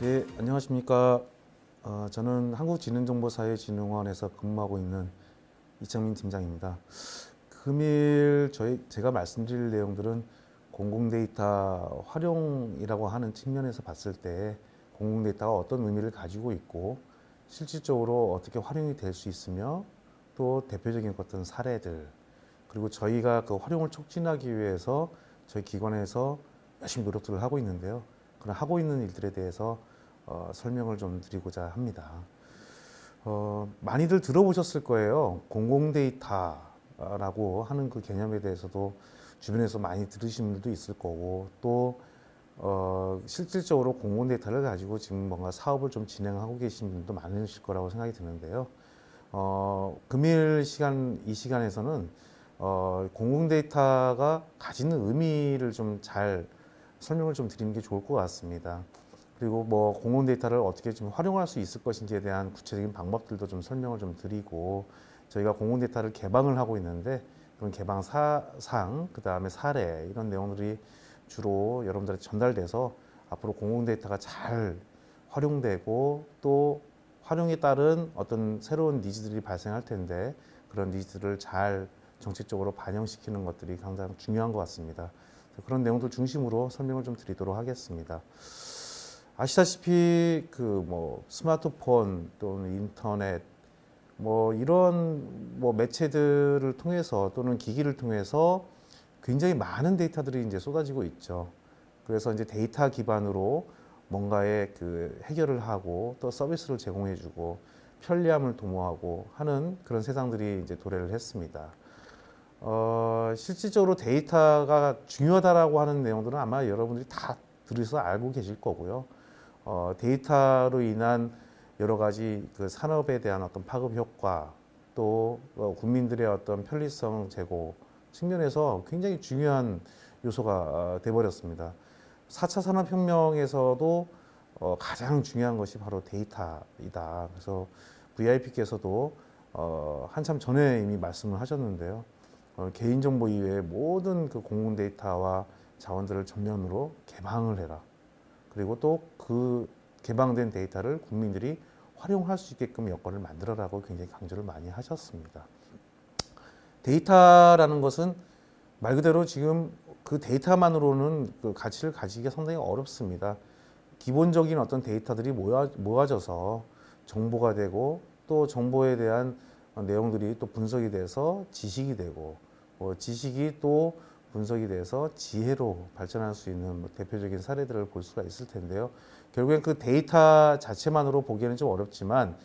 네, 안녕하십니까. 저는 한국지능정보사회진흥원에서 근무하고 있는 이창민 팀장입니다. 금일 제가 말씀드릴 내용들은 공공데이터 활용이라고 하는 측면에서 봤을 때 공공데이터가 어떤 의미를 가지고 있고 실질적으로 어떻게 활용이 될 수 있으며 또 대표적인 어떤 사례들 그리고 저희가 그 활용을 촉진하기 위해서 저희 기관에서 열심히 노력들을 하고 있는데요. 그런 하고 있는 일들에 대해서 설명을 좀 드리고자 합니다. 많이들 들어보셨을 거예요. 공공데이터라고 하는 그 개념에 대해서도 주변에서 많이 들으신 분들도 있을 거고 또 실질적으로 공공데이터를 가지고 지금 뭔가 사업을 좀 진행하고 계신 분도 많으실 거라고 생각이 드는데요. 금일 이 시간에서는 공공데이터가 가지는 의미를 좀 잘 설명을 좀 드리는 게 좋을 것 같습니다. 그리고 뭐 공공데이터를 어떻게 좀 활용할 수 있을 것인지에 대한 구체적인 방법들도 좀 설명을 좀 드리고 저희가 공공데이터를 개방을 하고 있는데 그런 개방 사상, 그 다음에 사례 이런 내용들이 주로 여러분들한테 전달돼서 앞으로 공공데이터가 잘 활용되고 또 활용에 따른 어떤 새로운 니즈들이 발생할 텐데 그런 니즈들을 잘 정책적으로 반영시키는 것들이 가장 중요한 것 같습니다. 그런 내용들 중심으로 설명을 좀 드리도록 하겠습니다. 아시다시피 그 뭐 스마트폰 또는 인터넷 뭐 이런 뭐 매체들을 통해서 또는 기기를 통해서 굉장히 많은 데이터들이 이제 쏟아지고 있죠. 그래서 이제 데이터 기반으로 뭔가의 그 해결을 하고 또 서비스를 제공해주고 편리함을 도모하고 하는 그런 세상들이 이제 도래를 했습니다. 실질적으로 데이터가 중요하다라고 하는 내용들은 아마 여러분들이 다 들어서 알고 계실 거고요. 데이터로 인한 여러 가지 그 산업에 대한 어떤 파급 효과 또 국민들의 어떤 편리성 제고 측면에서 굉장히 중요한 요소가 돼버렸습니다. 4차 산업혁명에서도 가장 중요한 것이 바로 데이터이다. 그래서 VIP께서도 한참 전에 이미 말씀을 하셨는데요. 개인정보 이외의 모든 그 공공 데이터와 자원들을 전면으로 개방을 해라. 그리고 또 그 개방된 데이터를 국민들이 활용할 수 있게끔 여건을 만들어라고 굉장히 강조를 많이 하셨습니다. 데이터라는 것은 말 그대로 지금 그 데이터만으로는 그 가치를 가지기가 상당히 어렵습니다. 기본적인 어떤 데이터들이 모아져서 정보가 되고 또 정보에 대한 내용들이 또 분석이 돼서 지식이 되고 지식이 또 분석이 돼서 지혜로 발전할 수 있는 뭐 대표적인 사례들을 볼 수가 있을 텐데요. 결국엔 그 데이터 자체만으로 보기에는 좀 어렵지만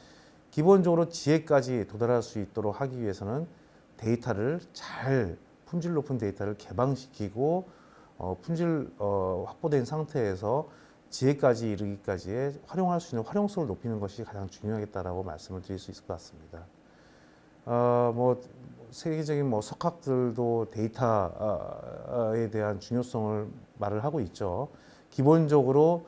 기본적으로 지혜까지 도달할 수 있도록 하기 위해서는 데이터를 잘 품질 높은 데이터를 개방시키고 품질 확보된 상태에서 지혜까지 이르기까지의 활용할 수 있는 활용성을 높이는 것이 가장 중요하겠다라고 말씀을 드릴 수 있을 것 같습니다. 뭐 세계적인 뭐 석학들도 데이터에 대한 중요성을 말을 하고 있죠. 기본적으로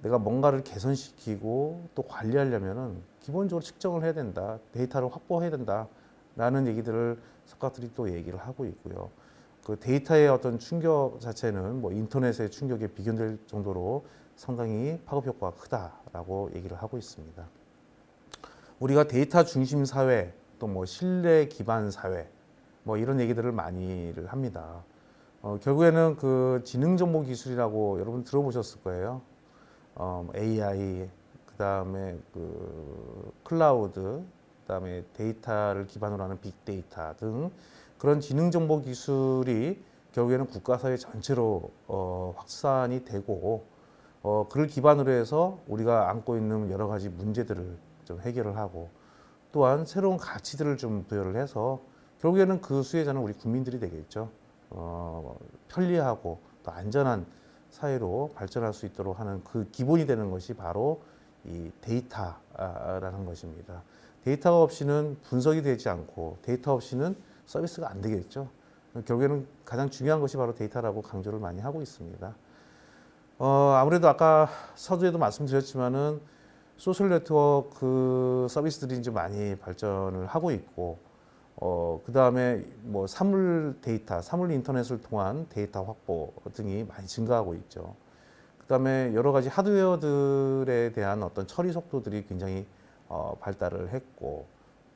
내가 뭔가를 개선시키고 또 관리하려면은 기본적으로 측정을 해야 된다. 데이터를 확보해야 된다라는 얘기들을 석학들이 또 얘기를 하고 있고요. 그 데이터의 어떤 충격 자체는 뭐 인터넷의 충격에 비교될 정도로 상당히 파급 효과가 크다라고 얘기를 하고 있습니다. 우리가 데이터 중심 사회 또 뭐 신뢰 기반 사회 뭐 이런 얘기들을 많이를 합니다. 결국에는 그 지능정보 기술이라고 여러분 들어보셨을 거예요. AI 그다음에 그 클라우드 그다음에 데이터를 기반으로 하는 빅데이터 등 그런 지능정보 기술이 결국에는 국가사회 전체로 확산이 되고 그를 기반으로 해서 우리가 안고 있는 여러 가지 문제들을 좀 해결을 하고 또한 새로운 가치들을 좀 부여를 해서 결국에는 그 수혜자는 우리 국민들이 되겠죠. 편리하고 또 안전한 사회로 발전할 수 있도록 하는 그 기본이 되는 것이 바로 이 데이터라는 것입니다. 데이터가 없이는 분석이 되지 않고 데이터 없이는 서비스가 안 되겠죠. 결국에는 가장 중요한 것이 바로 데이터라고 강조를 많이 하고 있습니다. 아무래도 아까 서두에도 말씀드렸지만은 소셜 네트워크 서비스들이 이제 많이 발전을 하고 있고, 그 다음에 뭐 사물 데이터, 사물 인터넷을 통한 데이터 확보 등이 많이 증가하고 있죠. 그 그다음에 여러 가지 하드웨어들에 대한 어떤 처리 속도들이 굉장히 발달을 했고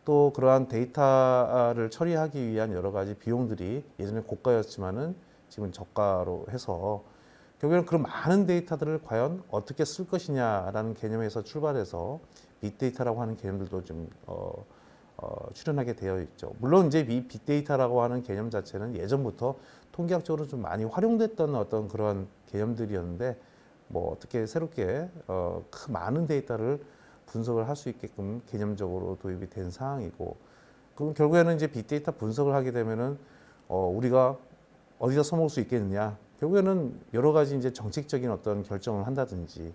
또 그러한 데이터를 처리하기 위한 여러 가지 비용들이 예전에 고가였지만은 지금 저가로 해서 결국에는 그런 많은 데이터들을 과연 어떻게 쓸 것이냐라는 개념에서 출발해서 빅데이터라고 하는 개념들도 좀 출현하게 되어 있죠. 물론 이제 이 빅데이터라고 하는 개념 자체는 예전부터 통계학적으로 좀 많이 활용됐던 어떤 그런 개념들이었는데 뭐 어떻게 새롭게 많은 데이터를 분석을 할 수 있게끔 개념적으로 도입이 된 상황이고 그럼 결국에는 이제 빅데이터 분석을 하게 되면은 우리가 어디다 써먹을 수 있겠느냐 결국에는 여러 가지 이제 정책적인 어떤 결정을 한다든지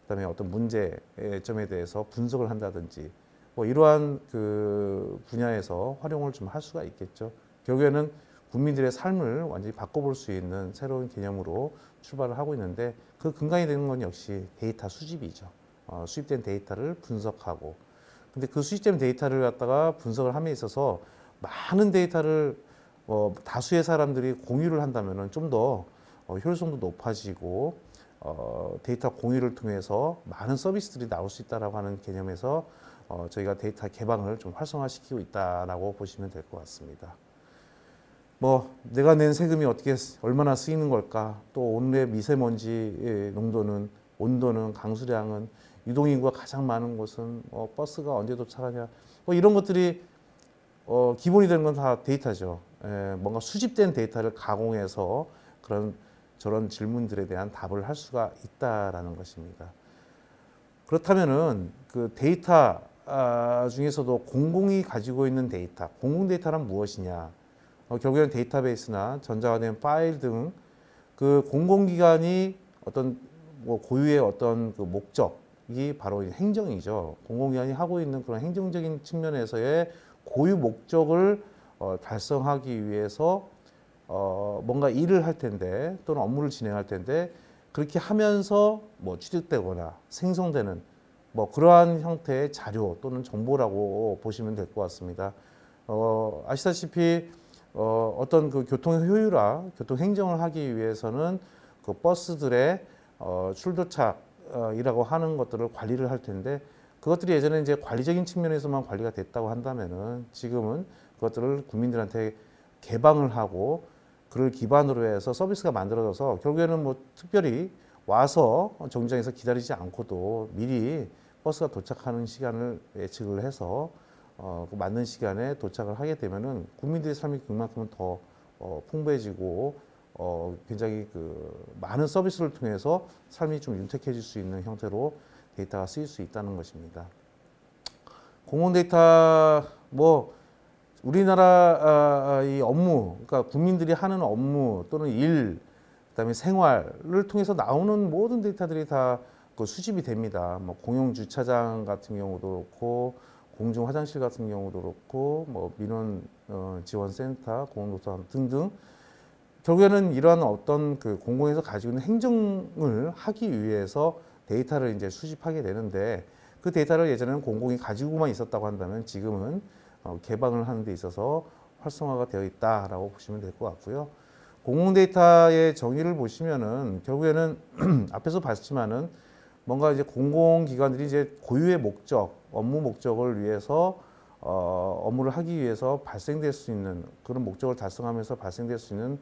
그다음에 어떤 문제점에 대해서 분석을 한다든지 뭐 이러한 그 분야에서 활용을 좀 할 수가 있겠죠. 결국에는 국민들의 삶을 완전히 바꿔볼 수 있는 새로운 개념으로 출발을 하고 있는데 그 근간이 되는 건 역시 데이터 수집이죠. 수집된 데이터를 분석하고 근데 그 수집된 데이터를 갖다가 분석을 함에 있어서 많은 데이터를 다수의 사람들이 공유를 한다면은 좀 더 효율성도 높아지고 데이터 공유를 통해서 많은 서비스들이 나올 수 있다라고 하는 개념에서 저희가 데이터 개방을 좀 활성화시키고 있다라고 보시면 될 것 같습니다. 뭐 내가 낸 세금이 어떻게 얼마나 쓰이는 걸까? 또 오늘의 미세먼지 농도는 온도는 강수량은 유동인구가 가장 많은 곳은 버스가 언제 도착하냐? 뭐 이런 것들이 기본이 되는 건 다 데이터죠. 뭔가 수집된 데이터를 가공해서 저런 질문들에 대한 답을 할 수가 있다라는 것입니다. 그렇다면은 그 데이터 중에서도 공공이 가지고 있는 데이터, 공공 데이터란 무엇이냐? 결국에는 데이터베이스나 전자화된 파일 등 그 공공기관이 어떤 뭐 고유의 어떤 그 목적이 바로 행정이죠. 공공기관이 하고 있는 그런 행정적인 측면에서의 고유 목적을 달성하기 위해서 뭔가 일을 할 텐데 또는 업무를 진행할 텐데 그렇게 하면서 뭐 취득되거나 생성되는 뭐 그러한 형태의 자료 또는 정보라고 보시면 될 것 같습니다. 아시다시피 어떤 그 교통 효율화, 교통 행정을 하기 위해서는 그 버스들의 출도착이라고 하는 것들을 관리를 할 텐데 그것들이 예전에 이제 관리적인 측면에서만 관리가 됐다고 한다면은 지금은 그것들을 국민들한테 개방을 하고 그를 기반으로 해서 서비스가 만들어져서 결국에는 뭐 특별히 와서 정류장에서 기다리지 않고도 미리 버스가 도착하는 시간을 예측을 해서 그 맞는 시간에 도착을 하게 되면은 국민들의 삶이 그만큼 더 풍부해지고 굉장히 그 많은 서비스를 통해서 삶이 좀 윤택해질 수 있는 형태로 데이터가 쓰일 수 있다는 것입니다. 공공 데이터 뭐 우리나라 이 업무, 그러니까 국민들이 하는 업무 또는 일, 그다음에 생활을 통해서 나오는 모든 데이터들이 다 그 수집이 됩니다. 뭐 공용 주차장 같은 경우도 그렇고, 공중 화장실 같은 경우도 그렇고, 뭐 민원 지원센터, 공공도서관 등등. 결국에는 이러한 어떤 그 공공에서 가지고 있는 행정을 하기 위해서 데이터를 이제 수집하게 되는데 그 데이터를 예전에는 공공이 가지고만 있었다고 한다면 지금은 개방을 하는 데 있어서 활성화가 되어 있다라고 보시면 될 것 같고요. 공공 데이터의 정의를 보시면은 결국에는 앞에서 봤지만은 뭔가 이제 공공기관들이 이제 고유의 목적, 업무 목적을 위해서 업무를 하기 위해서 발생될 수 있는 그런 목적을 달성하면서 발생될 수 있는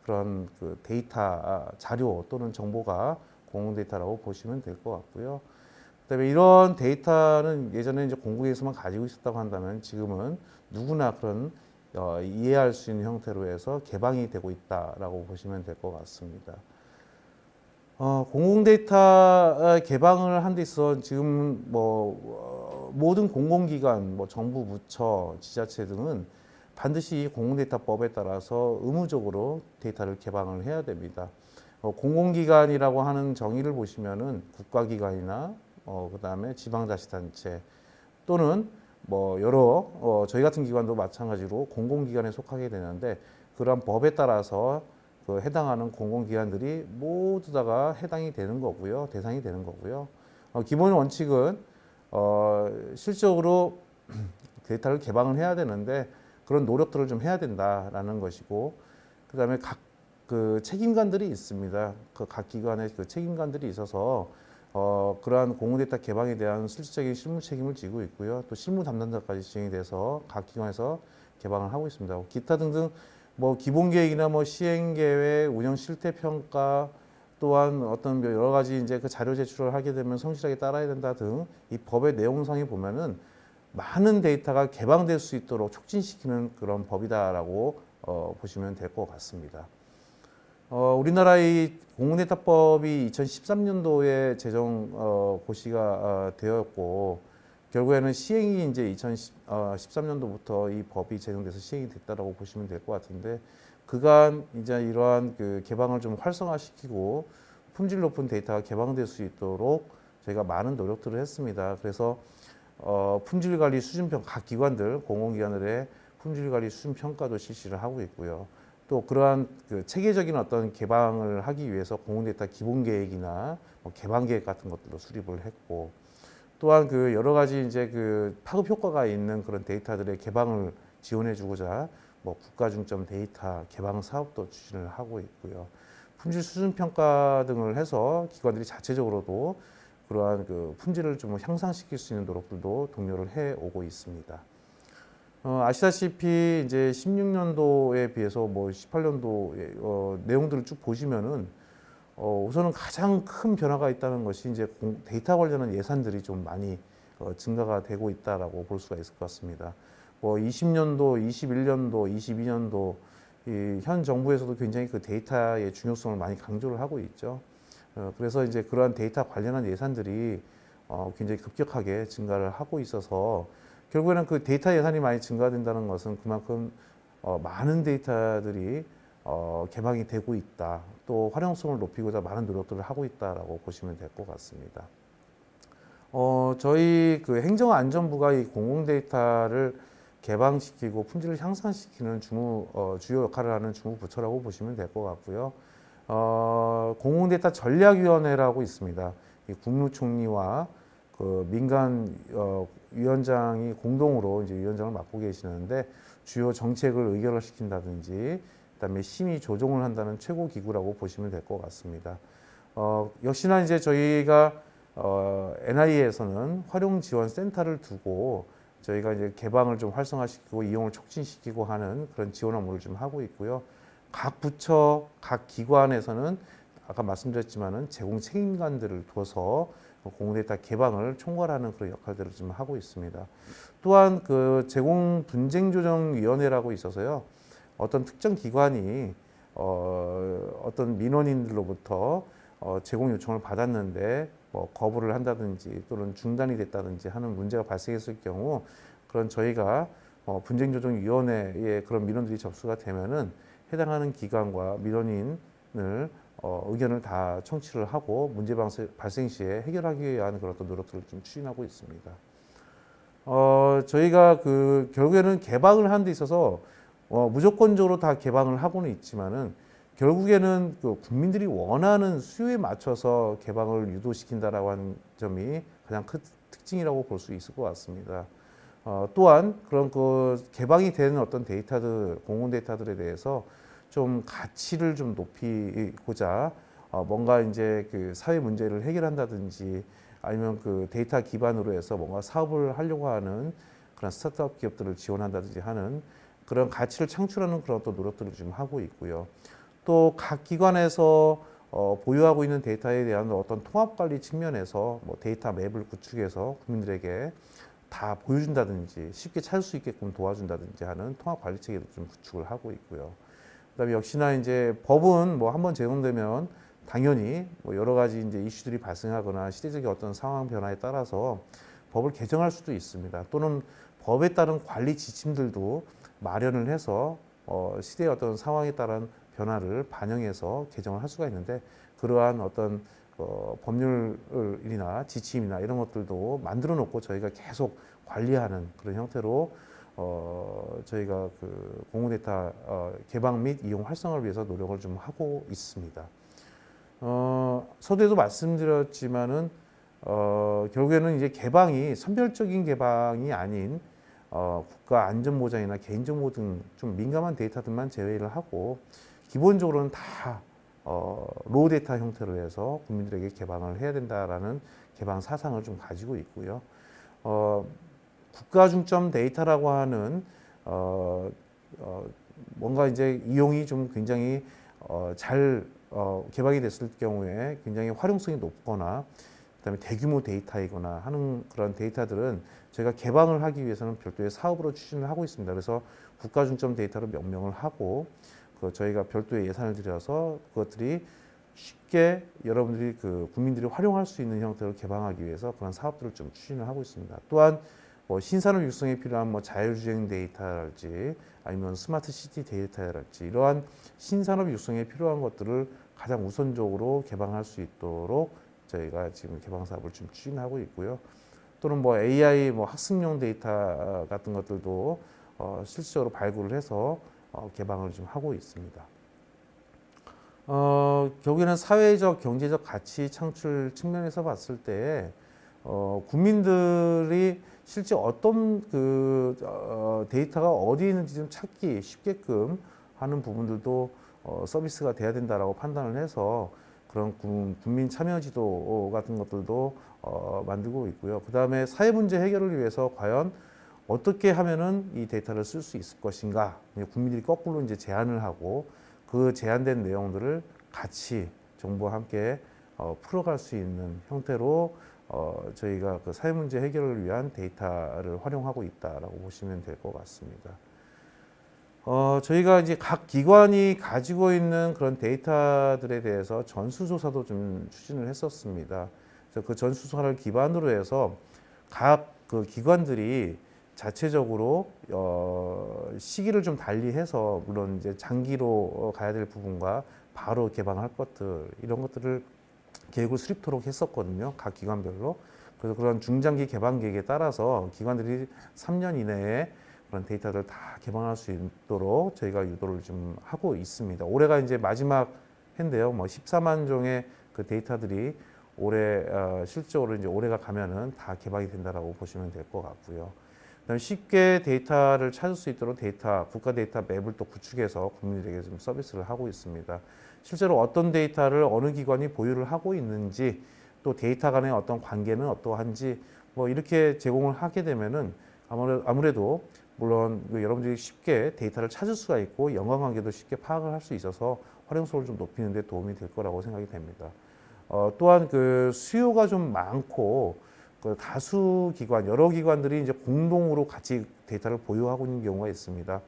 그런 그 데이터 자료 또는 정보가 공공 데이터라고 보시면 될 것 같고요. 그다음에 이런 데이터는 예전에 이제 공공에서만 가지고 있었다고 한다면 지금은 누구나 그런 이해할 수 있는 형태로 해서 개방이 되고 있다라고 보시면 될 것 같습니다. 공공 데이터 개방을 한 데 있어 지금 뭐 모든 공공기관, 뭐 정부 부처, 지자체 등은 반드시 공공데이터법에 따라서 의무적으로 데이터를 개방을 해야 됩니다. 공공기관이라고 하는 정의를 보시면은 국가기관이나 그다음에 지방자치단체 또는 뭐 여러 저희 같은 기관도 마찬가지로 공공기관에 속하게 되는데 그러한 법에 따라서 그 해당하는 공공기관들이 모두 다가 해당이 되는 거고요, 대상이 되는 거고요. 기본 원칙은 실적으로 데이터를 개방을 해야 되는데 그런 노력들을 좀 해야 된다라는 것이고, 그다음에 각 그 책임관들이 있습니다. 그 각 기관의 그 책임관들이 있어서 그러한 공공 데이터 개방에 대한 실질적인 실무 책임을 지고 있고요. 또 실무 담당자까지 지정이 돼서 각 기관에서 개방을 하고 있습니다. 기타 등등 뭐 기본 계획이나 뭐 시행 계획, 운영 실태 평가 또한 어떤 여러 가지 이제 그 자료 제출을 하게 되면 성실하게 따라야 된다 등 이 법의 내용상에 보면은 많은 데이터가 개방될 수 있도록 촉진시키는 그런 법이다라고 보시면 될 것 같습니다. 우리나라의 공공데이터법이 2013년도에 제정 고시가 되었고 결국에는 시행이 이제 2013년도부터 이 법이 제정돼서 시행이 됐다라고 보시면 될 것 같은데 그간 이제 이러한 그 개방을 좀 활성화시키고 품질 높은 데이터가 개방될 수 있도록 저희가 많은 노력들을 했습니다. 그래서 품질관리 수준평 각 기관들 공공기관들의 품질관리 수준평가도 실시를 하고 있고요. 또 그러한 그 체계적인 어떤 개방을 하기 위해서 공공데이터 기본계획이나 뭐 개방계획 같은 것들도 수립을 했고 또한 그 여러 가지 이제 그 파급 효과가 있는 그런 데이터들의 개방을 지원해주고자 뭐 국가 중점 데이터 개방 사업도 추진을 하고 있고요. 품질 수준 평가 등을 해서 기관들이 자체적으로도 그러한 그 품질을 좀 향상시킬 수 있는 노력들도 독려를 해 오고 있습니다. 아시다시피 이제 16년도에 비해서 뭐 18년도 내용들을 쭉 보시면은 우선은 가장 큰 변화가 있다는 것이 이제 데이터 관련한 예산들이 좀 많이 증가가 되고 있다라고 볼 수가 있을 것 같습니다. 뭐 20년도, 21년도, 22년도 현 정부에서도 굉장히 그 데이터의 중요성을 많이 강조를 하고 있죠. 그래서 이제 그러한 데이터 관련한 예산들이 굉장히 급격하게 증가를 하고 있어서 결국에는 그 데이터 예산이 많이 증가된다는 것은 그만큼 많은 데이터들이 개방이 되고 있다. 또 활용성을 높이고자 많은 노력들을 하고 있다라고 보시면 될 것 같습니다. 저희 그 행정안전부가 이 공공 데이터를 개방시키고 품질을 향상시키는 주요 역할을 하는 주무부처라고 보시면 될 것 같고요. 공공데이터 전략위원회라고 있습니다. 이 국무총리와 그 민간 위원장이 공동으로 이제 위원장을 맡고 계시는데 주요 정책을 의결을 시킨다든지 그다음에 심의 조정을 한다는 최고 기구라고 보시면 될 것 같습니다. 역시나 이제 저희가 NI에서는 활용 지원 센터를 두고 저희가 이제 개방을 좀 활성화시키고 이용을 촉진시키고 하는 그런 지원 업무를 좀 하고 있고요. 각 부처, 각 기관에서는 아까 말씀드렸지만은 제공 책임관들을 둬서 공공데이터 개방을 총괄하는 그런 역할들을 좀 하고 있습니다. 또한 그 제공 분쟁조정위원회라고 있어서요. 어떤 특정 기관이 어떤 민원인들로부터 제공 요청을 받았는데 뭐 거부를 한다든지 또는 중단이 됐다든지 하는 문제가 발생했을 경우 그런 저희가 분쟁조정위원회에 그런 민원들이 접수가 되면은 해당하는 기관과 민원인을 의견을 다 청취를 하고 문제 발생 시에 해결하기 위한 그런 어떤 노력들을 좀 추진하고 있습니다. 저희가 그 결국에는 개방을 하는 데 있어서 무조건적으로 다 개방을 하고는 있지만은 결국에는 그 국민들이 원하는 수요에 맞춰서 개방을 유도시킨다라고 하는 점이 가장 큰 특징이라고 볼 수 있을 것 같습니다. 또한 그런 그 개방이 되는 어떤 데이터들, 공공 데이터들에 대해서 좀 가치를 좀 높이고자 뭔가 이제 그 사회 문제를 해결한다든지 아니면 그 데이터 기반으로 해서 뭔가 사업을 하려고 하는 그런 스타트업 기업들을 지원한다든지 하는 그런 가치를 창출하는 그런 또 노력들을 좀 하고 있고요. 또 각 기관에서 보유하고 있는 데이터에 대한 어떤 통합 관리 측면에서 뭐 데이터 맵을 구축해서 국민들에게 다 보여준다든지 쉽게 찾을 수 있게끔 도와준다든지 하는 통합 관리 체계도 좀 구축을 하고 있고요. 그다음에 역시나 이제 법은 뭐 한번 제정되면 당연히 뭐 여러 가지 이제 이슈들이 발생하거나 시대적인 어떤 상황 변화에 따라서 법을 개정할 수도 있습니다. 또는 법에 따른 관리 지침들도 마련을 해서 시대의 어떤 상황에 따른 변화를 반영해서 개정을 할 수가 있는데 그러한 어떤 법률이나 지침이나 이런 것들도 만들어 놓고 저희가 계속 관리하는 그런 형태로 저희가 그 공공데이터 개방 및 이용 활성화를 위해서 노력을 좀 하고 있습니다. 서두에도 말씀드렸지만은 결국에는 이제 개방이 선별적인 개방이 아닌 국가 안전보장이나 개인정보 등 좀 민감한 데이터들만 제외를 하고 기본적으로는 다 로우 데이터 형태로 해서 국민들에게 개방을 해야 된다라는 개방 사상을 좀 가지고 있고요. 국가 중점 데이터라고 하는 뭔가 이제 이용이 좀 굉장히 잘 개방이 됐을 경우에 굉장히 활용성이 높거나 그다음에 대규모 데이터이거나 하는 그런 데이터들은 저희가 개방을 하기 위해서는 별도의 사업으로 추진을 하고 있습니다. 그래서 국가 중점 데이터로 명명을 하고 저희가 별도의 예산을 들여서 그것들이 쉽게 여러분들이 국민들이 활용할 수 있는 형태로 개방하기 위해서 그런 사업들을 좀 추진을 하고 있습니다. 또한 신산업 육성에 필요한 자율주행 데이터랄지 아니면 스마트 시티 데이터랄지 이러한 신산업 육성에 필요한 것들을 가장 우선적으로 개방할 수 있도록 저희가 지금 개방 사업을 좀 추진하고 있고요. 또는 AI 학습용 데이터 같은 것들도 실질적으로 발굴을 해서 개방을 좀 하고 있습니다. 결국에는 사회적, 경제적 가치 창출 측면에서 봤을 때 국민들이 실제 어떤 데이터가 어디 있는지 좀 찾기 쉽게끔 하는 부분들도 서비스가 돼야 된다라고 판단을 해서 그런 국민 참여 지도 같은 것들도 만들고 있고요. 그 다음에 사회 문제 해결을 위해서 과연 어떻게 하면은 이 데이터를 쓸 수 있을 것인가? 국민들이 거꾸로 이제 제안을 하고 그 제안된 내용들을 같이 정부와 함께 풀어갈 수 있는 형태로 저희가 그 사회 문제 해결을 위한 데이터를 활용하고 있다라고 보시면 될 것 같습니다. 저희가 이제 각 기관이 가지고 있는 그런 데이터들에 대해서 전수조사도 좀 추진을 했었습니다. 그래서 그 전수조사를 기반으로 해서 각 그 기관들이 자체적으로 시기를 좀 달리해서 물론 이제 장기로 가야 될 부분과 바로 개방할 것들 이런 것들을 계획을 수립토록 했었거든요. 각 기관별로. 그래서 그런 중장기 개방 계획에 따라서 기관들이 3년 이내에 그런 데이터를 다 개방할 수 있도록 저희가 유도를 좀 하고 있습니다. 올해가 이제 마지막 해인데요. 14만 종의 그 데이터들이 올해 실적으로 이제 올해가 가면은 다 개방이 된다라고 보시면 될 것 같고요. 그다음에 쉽게 데이터를 찾을 수 있도록 국가 데이터 맵을 또 구축해서 국민들에게 좀 서비스를 하고 있습니다. 실제로 어떤 데이터를 어느 기관이 보유를 하고 있는지 또 데이터 간의 어떤 관계는 어떠한지 이렇게 제공을 하게 되면은 아무래도 물론 여러분들이 쉽게 데이터를 찾을 수가 있고 연관관계도 쉽게 파악을 할 수 있어서 활용성을 좀 높이는 데 도움이 될 거라고 생각이 됩니다. 또한 수요가 좀 많고 다수 기관, 여러 기관들이 이제 공동으로 같이 데이터를 보유하고 있는 경우가 있습니다.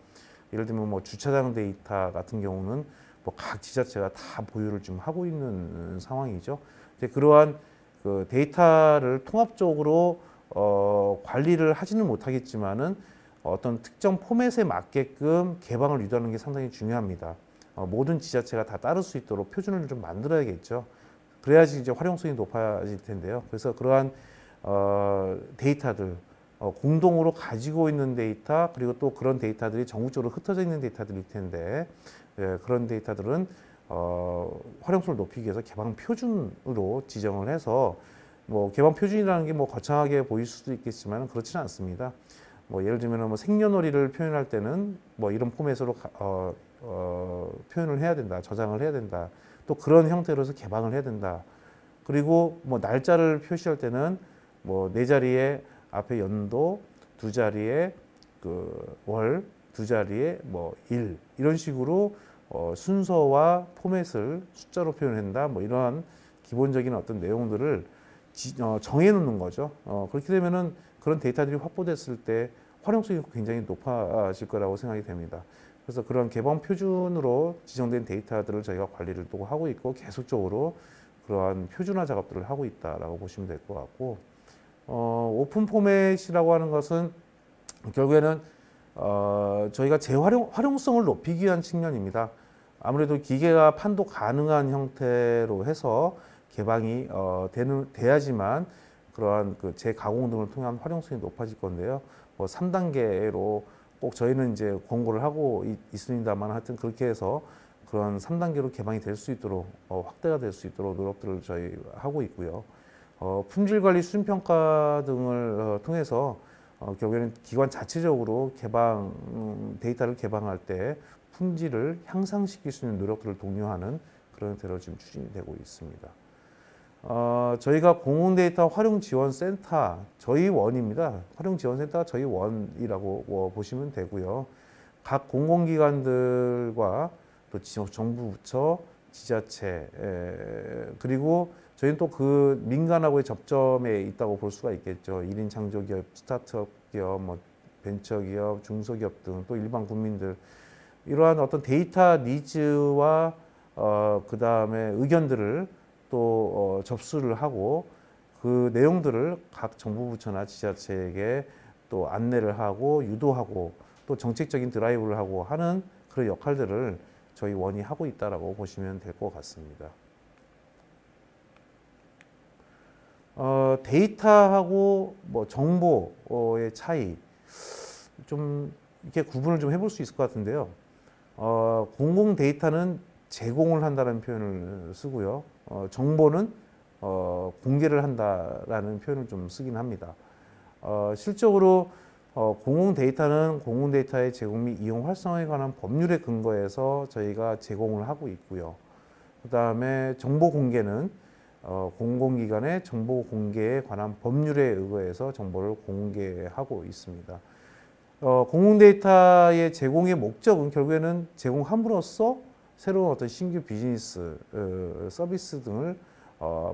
예를 들면 주차장 데이터 같은 경우는 각 지자체가 다 보유를 좀 하고 있는 상황이죠. 이제 그러한 데이터를 통합적으로 관리를 하지는 못하겠지만은 어떤 특정 포맷에 맞게끔 개방을 유도하는 게 상당히 중요합니다. 모든 지자체가 다 따를 수 있도록 표준을 좀 만들어야겠죠. 그래야지 이제 활용성이 높아질 텐데요. 그래서 그러한 데이터들 공동으로 가지고 있는 데이터 그리고 또 그런 데이터들이 전국적으로 흩어져 있는 데이터들일 텐데 그런 데이터들은 활용성을 높이기 위해서 개방 표준으로 지정을 해서 개방 표준이라는 게 거창하게 보일 수도 있겠지만 그렇지는 않습니다. 예를 들면 생년월일을 표현할 때는 이런 포맷으로 표현을 해야 된다, 저장을 해야 된다. 또 그런 형태로 해서 개방을 해야 된다. 그리고 날짜를 표시할 때는 네 자리에 앞에 연도, 두 자리에 월, 두 자리에 일 이런 식으로 순서와 포맷을 숫자로 표현한다. 이러한 기본적인 어떤 내용들을 정해 놓는 거죠. 그렇게 되면은 그런 데이터들이 확보됐을 때 활용성이 굉장히 높아질 거라고 생각이 됩니다. 그래서 그런 개방 표준으로 지정된 데이터들을 저희가 관리를 또 하고 있고 계속적으로 그러한 표준화 작업들을 하고 있다라고 보시면 될 것 같고 오픈 포맷이라고 하는 것은 결국에는 저희가 활용성을 높이기 위한 측면입니다. 아무래도 기계가 판독 가능한 형태로 해서 개방이 돼야지만 그러한 재가공 등을 통한 활용성이 높아질 건데요. 3단계로 꼭 저희는 이제 권고를 하고 있습니다만 하여튼 그렇게 해서 그런 3단계로 개방이 될 수 있도록 확대가 될 수 있도록 노력들을 저희 하고 있고요. 품질관리 수준평가 등을 통해서 결국에는 기관 자체적으로 데이터를 개방할 때 품질을 향상시킬 수 있는 노력들을 독려하는 그런 형태로 지금 추진이 되고 있습니다. 저희가 공공데이터 활용지원센터 저희 원입니다. 활용지원센터가 저희 원이라고 보시면 되고요. 각 공공기관들과 또 정부 부처, 지자체 그리고 저희는 또 그 민간하고의 접점에 있다고 볼 수가 있겠죠. 1인 창조기업, 스타트업 기업, 뭐 벤처기업, 중소기업 등 또 일반 국민들 이러한 어떤 데이터 니즈와 그 다음에 의견들을 또 접수를 하고 그 내용들을 각 정부 부처나 지자체에게 또 안내를 하고 유도하고 또 정책적인 드라이브를 하고 하는 그런 역할들을 저희 원이 하고 있다라고 보시면 될 것 같습니다. 데이터하고 뭐 정보의 차이 좀 이렇게 구분을 좀 해볼 수 있을 것 같은데요. 공공 데이터는 제공을 한다는 표현을 쓰고요. 정보는 공개를 한다라는 표현을 좀 쓰긴 합니다. 실적으로 공공 데이터는 공공 데이터의 제공 및 이용 활성화에 관한 법률에 근거해서 저희가 제공을 하고 있고요. 그 다음에 정보 공개는 공공기관의 정보 공개에 관한 법률에 의거해서 정보를 공개하고 있습니다. 공공 데이터의 제공의 목적은 결국에는 제공함으로써 새로운 어떤 신규 비즈니스, 서비스 등을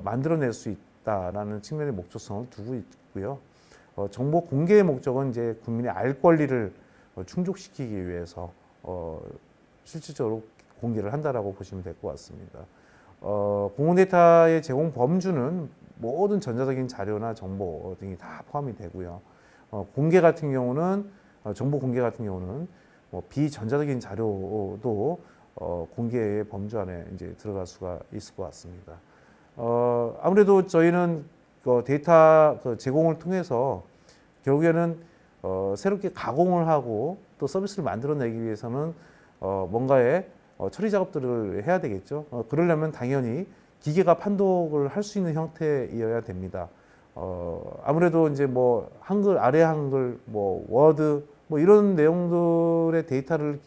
만들어낼 수 있다라는 측면의 목적성을 두고 있고요. 정보 공개의 목적은 이제 국민의 알 권리를 충족시키기 위해서 실질적으로 공개를 한다라고 보시면 될 것 같습니다. 공공 데이터의 제공 범주는 모든 전자적인 자료나 정보 등이 다 포함이 되고요. 공개 같은 경우는 정보 공개 같은 경우는 뭐 비전자적인 자료도 공개의 범주 안에 이제 들어갈 수가 있을 것 같습니다. 아무래도 저희는 데이터 제공을 통해서 결국에는 새롭게 가공을 하고 또 서비스를 만들어내기 위해서는 뭔가의 처리 작업들을 해야 되겠죠. 그러려면 당연히 기계가 판독을 할 수 있는 형태이어야 됩니다. 아무래도 이제 뭐 한글, 아래 한글, 뭐 워드, 뭐 이런 내용들의 데이터를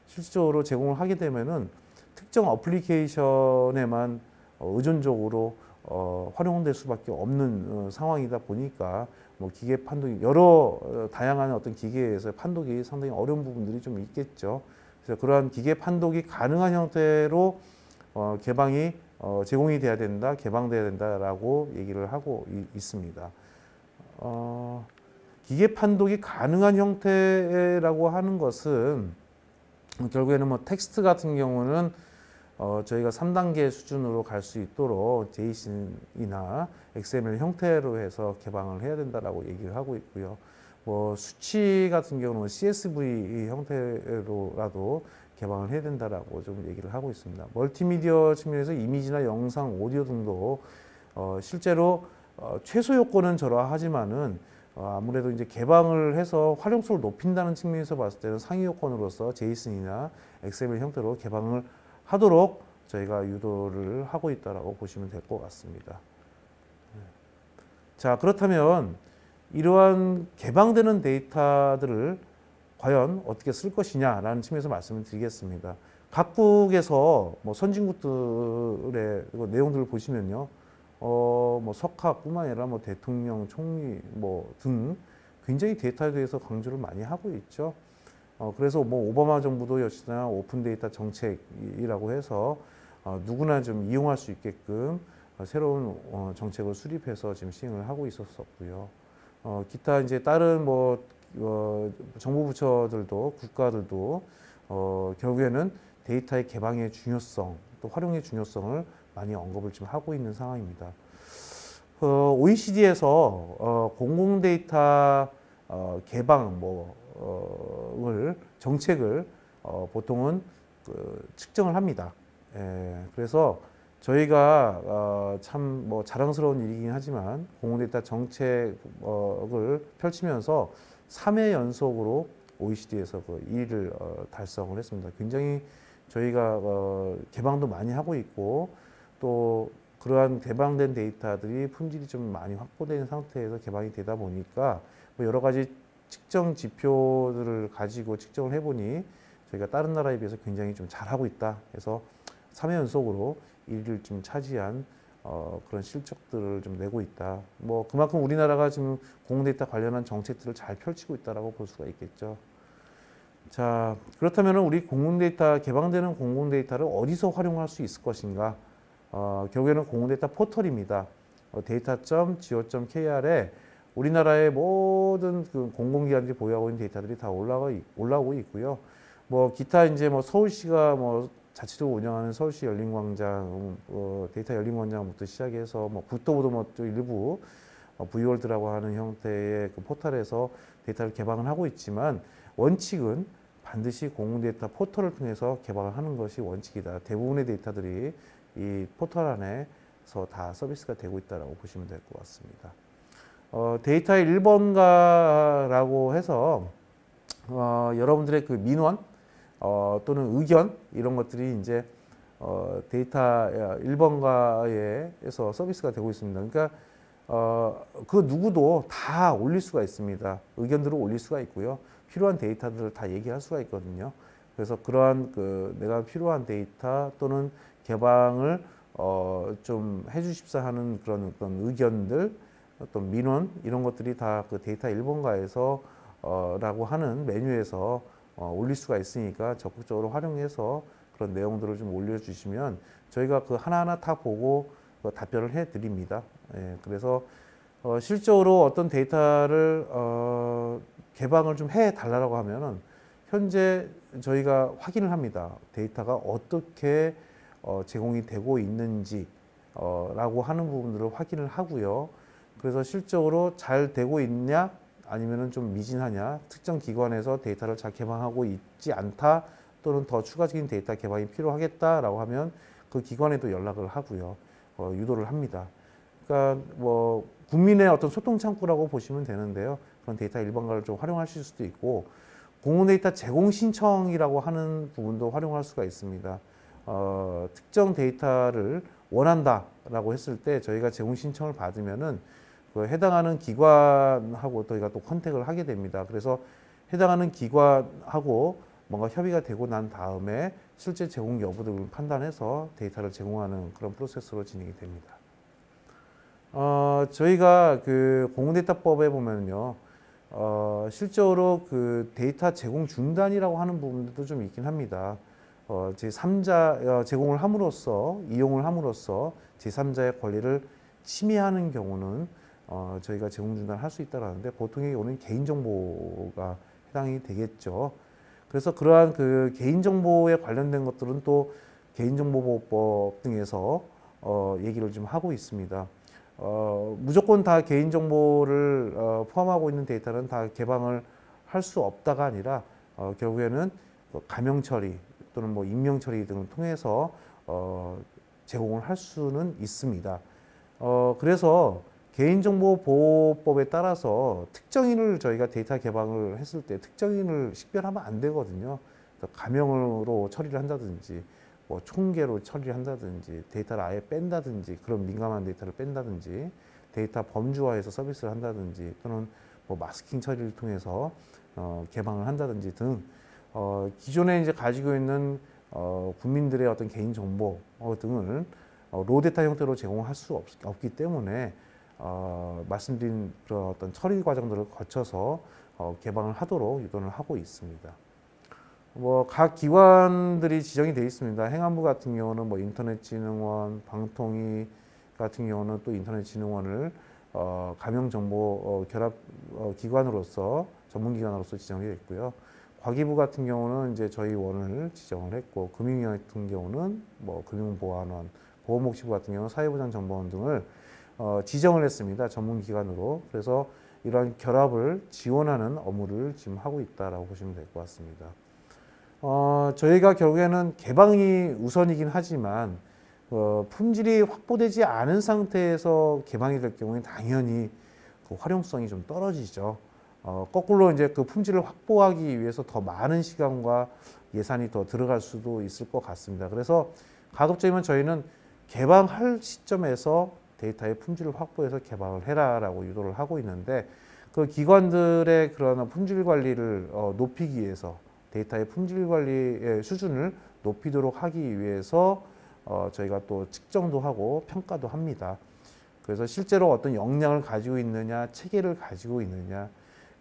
실질적으로 제공을 하게 되면은 특정 어플리케이션에만 의존적으로 활용될 수밖에 없는 상황이다 보니까 뭐 기계 판독이 여러 다양한 어떤 기계에서 판독이 상당히 어려운 부분들이 좀 있겠죠. 그래서 그러한 기계 판독이 가능한 형태로 개방이 제공이 돼야 된다, 개방돼야 된다라고 얘기를 하고 있습니다. 기계 판독이 가능한 형태라고 하는 것은 결국에는 뭐 텍스트 같은 경우는 저희가 3단계 수준으로 갈 수 있도록 JSON이나 XML 형태로 해서 개방을 해야 된다라고 얘기를 하고 있고요. 뭐 수치 같은 경우는 CSV 형태로라도 개방을 해야 된다라고 좀 얘기를 하고 있습니다. 멀티미디어 측면에서 이미지나 영상, 오디오 등도 실제로 최소 요건은 저러하지만은 아무래도 이제 개방을 해서 활용성을 높인다는 측면에서 봤을 때는 상위 요건으로서 JSON이나 XML 형태로 개방을 하도록 저희가 유도를 하고 있다라고 보시면 될 것 같습니다. 자, 그렇다면 이러한 개방되는 데이터들을 과연 어떻게 쓸 것이냐라는 측면에서 말씀을 드리겠습니다. 각국에서 뭐 선진국들의 내용들을 보시면요, 뭐 석학뿐만 아니라 뭐 대통령, 총리 뭐 등 굉장히 데이터에 대해서 강조를 많이 하고 있죠. 그래서 뭐 오바마 정부도 역시나 오픈 데이터 정책이라고 해서 누구나 좀 이용할 수 있게끔 새로운 정책을 수립해서 지금 시행을 하고 있었었고요. 기타 이제 다른 뭐 정부 부처들도 국가들도 결국에는 데이터의 개방의 중요성 또 활용의 중요성을 많이 언급을 지금 하고 있는 상황입니다. OECD에서 공공 데이터 개방 을 정책을 보통은 측정을 합니다. 그래서 저희가 참 뭐 자랑스러운 일이긴 하지만 공공데이터 정책을 펼치면서 3회 연속으로 OECD에서 그 2위를 달성을 했습니다. 굉장히 저희가 개방도 많이 하고 있고 또 그러한 개방된 데이터들이 품질이 좀 많이 확보된 상태에서 개방이 되다 보니까 뭐 여러 가지 측정 지표들을 가지고 측정을 해보니 저희가 다른 나라에 비해서 굉장히 좀 잘하고 있다 해서 3회 연속으로 1위를 좀 차지한 그런 실적들을 좀 내고 있다. 뭐 그만큼 우리나라가 지금 공공데이터 관련한 정책들을 잘 펼치고 있다라고 볼 수가 있겠죠. 자, 그렇다면 우리 공공데이터, 개방되는 공공데이터를 어디서 활용할 수 있을 것인가? 결국에는 공공데이터 포털입니다. data.go.kr에 우리나라의 모든 그 공공기관들이 보유하고 있는 데이터들이 다 올라오고 있고요. 뭐 기타 이제 뭐 서울시가 뭐 자치적으로 운영하는 서울시 열린광장, 데이터 열린광장부터 시작해서 뭐 국토부도 뭐 또 일부 V월드라고 하는 형태의 그 포털에서 데이터를 개방을 하고 있지만 원칙은 반드시 공공데이터 포털을 통해서 개방을 하는 것이 원칙이다. 대부분의 데이터들이 이 포털 안에서 다 서비스가 되고 있다고 보시면 될 것 같습니다. 데이터의 1번가라고 해서 여러분들의 그 민원 또는 의견 이런 것들이 이제 데이터 1번가에서 서비스가 되고 있습니다. 그러니까 그 누구도 다 올릴 수가 있습니다. 의견들을 올릴 수가 있고요. 필요한 데이터들을 다 얘기할 수가 있거든요. 그래서 그러한 그 내가 필요한 데이터 또는 개방을 좀 해주십사 하는 그런 의견들, 어떤 민원 이런 것들이 다 그 데이터 1번가에서 라고 하는 메뉴에서 올릴 수가 있으니까 적극적으로 활용해서 그런 내용들을 좀 올려주시면 저희가 그 하나하나 다 보고 답변을 해드립니다. 예, 그래서 실적으로 어떤 데이터를 개방을 좀 해달라고 하면은 현재 저희가 확인을 합니다. 데이터가 어떻게 제공이 되고 있는지 라고 하는 부분들을 확인을 하고요. 그래서 실적으로 잘 되고 있냐 아니면은 좀 미진하냐, 특정 기관에서 데이터를 잘 개방하고 있지 않다 또는 더 추가적인 데이터 개방이 필요하겠다라고 하면 그 기관에도 연락을 하고요. 유도를 합니다. 그러니까 뭐 국민의 어떤 소통 창구라고 보시면 되는데요. 그런 데이터 일반화를 좀 활용하실 수도 있고 공공데이터 제공 신청이라고 하는 부분도 활용할 수가 있습니다. 특정 데이터를 원한다라고 했을 때 저희가 제공 신청을 받으면은 그 해당하는 기관하고 저희가 또 컨택을 하게 됩니다. 그래서 해당하는 기관하고 뭔가 협의가 되고 난 다음에 실제 제공 여부를 판단해서 데이터를 제공하는 그런 프로세스로 진행이 됩니다. 저희가 그 공공데이터법에 보면요, 실제로 그 데이터 제공 중단이라고 하는 부분도 좀 있긴 합니다. 제3자 제공을 함으로써 이용을 함으로써 제3자의 권리를 침해하는 경우는 저희가 제공 중단을 할 수 있다라는데 보통의 경우는 개인정보가 해당이 되겠죠. 그래서 그러한 그 개인정보에 관련된 것들은 또 개인정보보호법 등에서 얘기를 좀 하고 있습니다. 무조건 다 개인정보를 포함하고 있는 데이터는 다 개방을 할 수 없다가 아니라 결국에는 가명 처리 또는 뭐 익명 처리 등을 통해서 제공을 할 수는 있습니다. 그래서 개인정보보호법에 따라서 특정인을 저희가 데이터 개방을 했을 때 특정인을 식별하면 안 되거든요. 가명으로 처리를 한다든지 뭐 총계로 처리를 한다든지 데이터를 아예 뺀다든지 그런 민감한 데이터를 뺀다든지 데이터 범주화해서 서비스를 한다든지 또는 뭐 마스킹 처리를 통해서 개방을 한다든지 등 기존에 이제 가지고 있는 국민들의 어떤 개인 정보 등을 로데이터 형태로 제공할 수 없기 때문에 말씀드린 그런 어떤 처리 과정들을 거쳐서 개방을 하도록 유도를 하고 있습니다. 뭐 각 기관들이 지정이 되어 있습니다. 행안부 같은 경우는 뭐 인터넷진흥원, 방통위 같은 경우는 또 인터넷진흥원을 가명정보 결합 기관으로서 전문기관으로서 지정이 되어 있고요. 과기부 같은 경우는 이제 저희 원을 지정을 했고, 금융위 같은 경우는 뭐 금융보안원, 보건복지부 같은 경우는 사회보장정보원 등을 지정을 했습니다. 전문기관으로. 그래서 이러한 결합을 지원하는 업무를 지금 하고 있다라고 보시면 될 것 같습니다. 저희가 결국에는 개방이 우선이긴 하지만 품질이 확보되지 않은 상태에서 개방이 될 경우에 당연히 그 활용성이 좀 떨어지죠. 거꾸로 이제 그 품질을 확보하기 위해서 더 많은 시간과 예산이 더 들어갈 수도 있을 것 같습니다. 그래서 가급적이면 저희는 개방할 시점에서 데이터의 품질을 확보해서 개방을 해라라고 유도를 하고 있는데 그 기관들의 그런 품질 관리를 높이기 위해서 데이터의 품질 관리의 수준을 높이도록 하기 위해서 저희가 또 측정도 하고 평가도 합니다. 그래서 실제로 어떤 역량을 가지고 있느냐, 체계를 가지고 있느냐,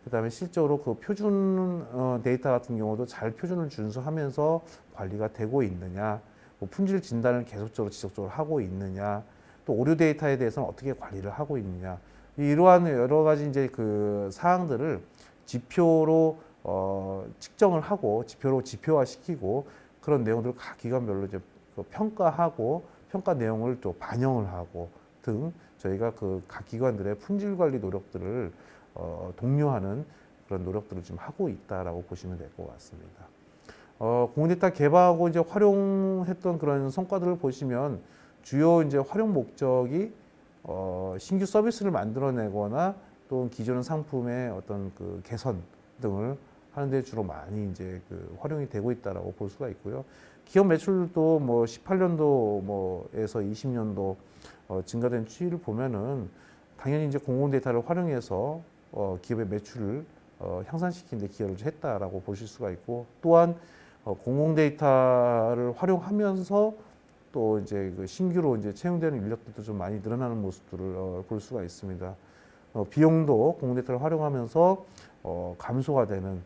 그다음에 실제로 그 표준 데이터 같은 경우도 잘 표준을 준수하면서 관리가 되고 있느냐, 뭐 품질 진단을 계속적으로 지속적으로 하고 있느냐, 또 오류 데이터에 대해서는 어떻게 관리를 하고 있느냐, 이러한 여러 가지 이제 그 사항들을 지표로 측정을 하고 지표로 지표화시키고 그런 내용들을 각 기관별로 이제 평가하고 평가 내용을 또 반영을 하고 등 저희가 그 각 기관들의 품질 관리 노력들을 독려하는 그런 노력들을 좀 하고 있다라고 보시면 될 것 같습니다. 공데이터 개발하고 이제 활용했던 그런 성과들을 보시면 주요 이제 활용 목적이 신규 서비스를 만들어내거나 또 기존 상품의 어떤 그 개선 등을 하는데 주로 많이 이제 그 활용이 되고 있다라고 볼 수가 있고요. 기업 매출도 뭐 18년도 뭐에서 20년도 증가된 추이를 보면은 당연히 이제 공공 데이터를 활용해서 기업의 매출을 향상시키는 데 기여를 했다라고 보실 수가 있고, 또한 공공 데이터를 활용하면서 또 이제 그 신규로 이제 채용되는 인력들도 좀 많이 늘어나는 모습들을 볼 수가 있습니다. 비용도 공공 데이터를 활용하면서 감소가 되는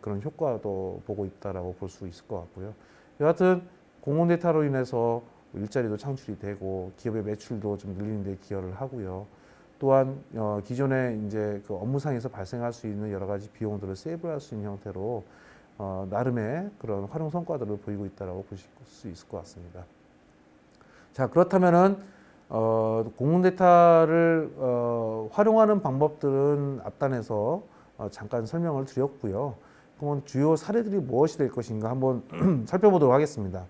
그런 효과도 보고 있다라고 볼 수 있을 것 같고요. 여하튼 공공 데이터로 인해서 일자리도 창출이 되고 기업의 매출도 좀 늘리는 데 기여를 하고요. 또한 기존에 이제 그 업무상에서 발생할 수 있는 여러 가지 비용들을 세이브할 수 있는 형태로 나름의 그런 활용 성과들을 보이고 있다라고 보실 수 있을 것 같습니다. 자, 그렇다면은 공공 데이터를 활용하는 방법들은 앞단에서 잠깐 설명을 드렸고요. 그러면 주요 사례들이 무엇이 될 것인가 한번 살펴보도록 하겠습니다.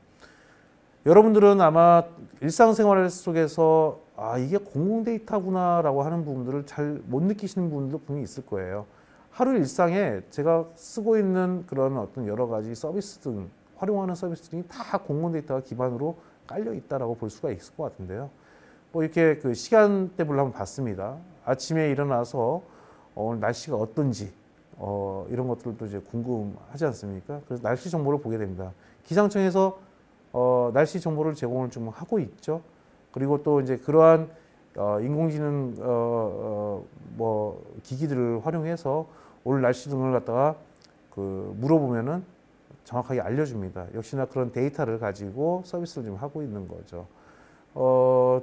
여러분들은 아마 일상생활 속에서 이게 공공 데이터구나라고 하는 부분들을 잘 못 느끼시는 분들도 분명히 있을 거예요. 하루 일상에 제가 쓰고 있는 그런 어떤 여러 가지 서비스 등 활용하는 서비스 등이 다 공공 데이터가 기반으로 깔려 있다라고 볼 수가 있을 것 같은데요. 뭐 이렇게 그 시간대별로 한번 봤습니다. 아침에 일어나서 오늘 날씨가 어떤지 이런 것들도 이제 궁금하지 않습니까? 그래서 날씨 정보를 보게 됩니다. 기상청에서 날씨 정보를 제공을 좀 하고 있죠. 그리고 또 이제 그러한 인공지능 뭐 기기들을 활용해서 오늘 날씨 등을 갖다가 그 물어보면은 정확하게 알려줍니다. 역시나 그런 데이터를 가지고 서비스를 좀 하고 있는 거죠.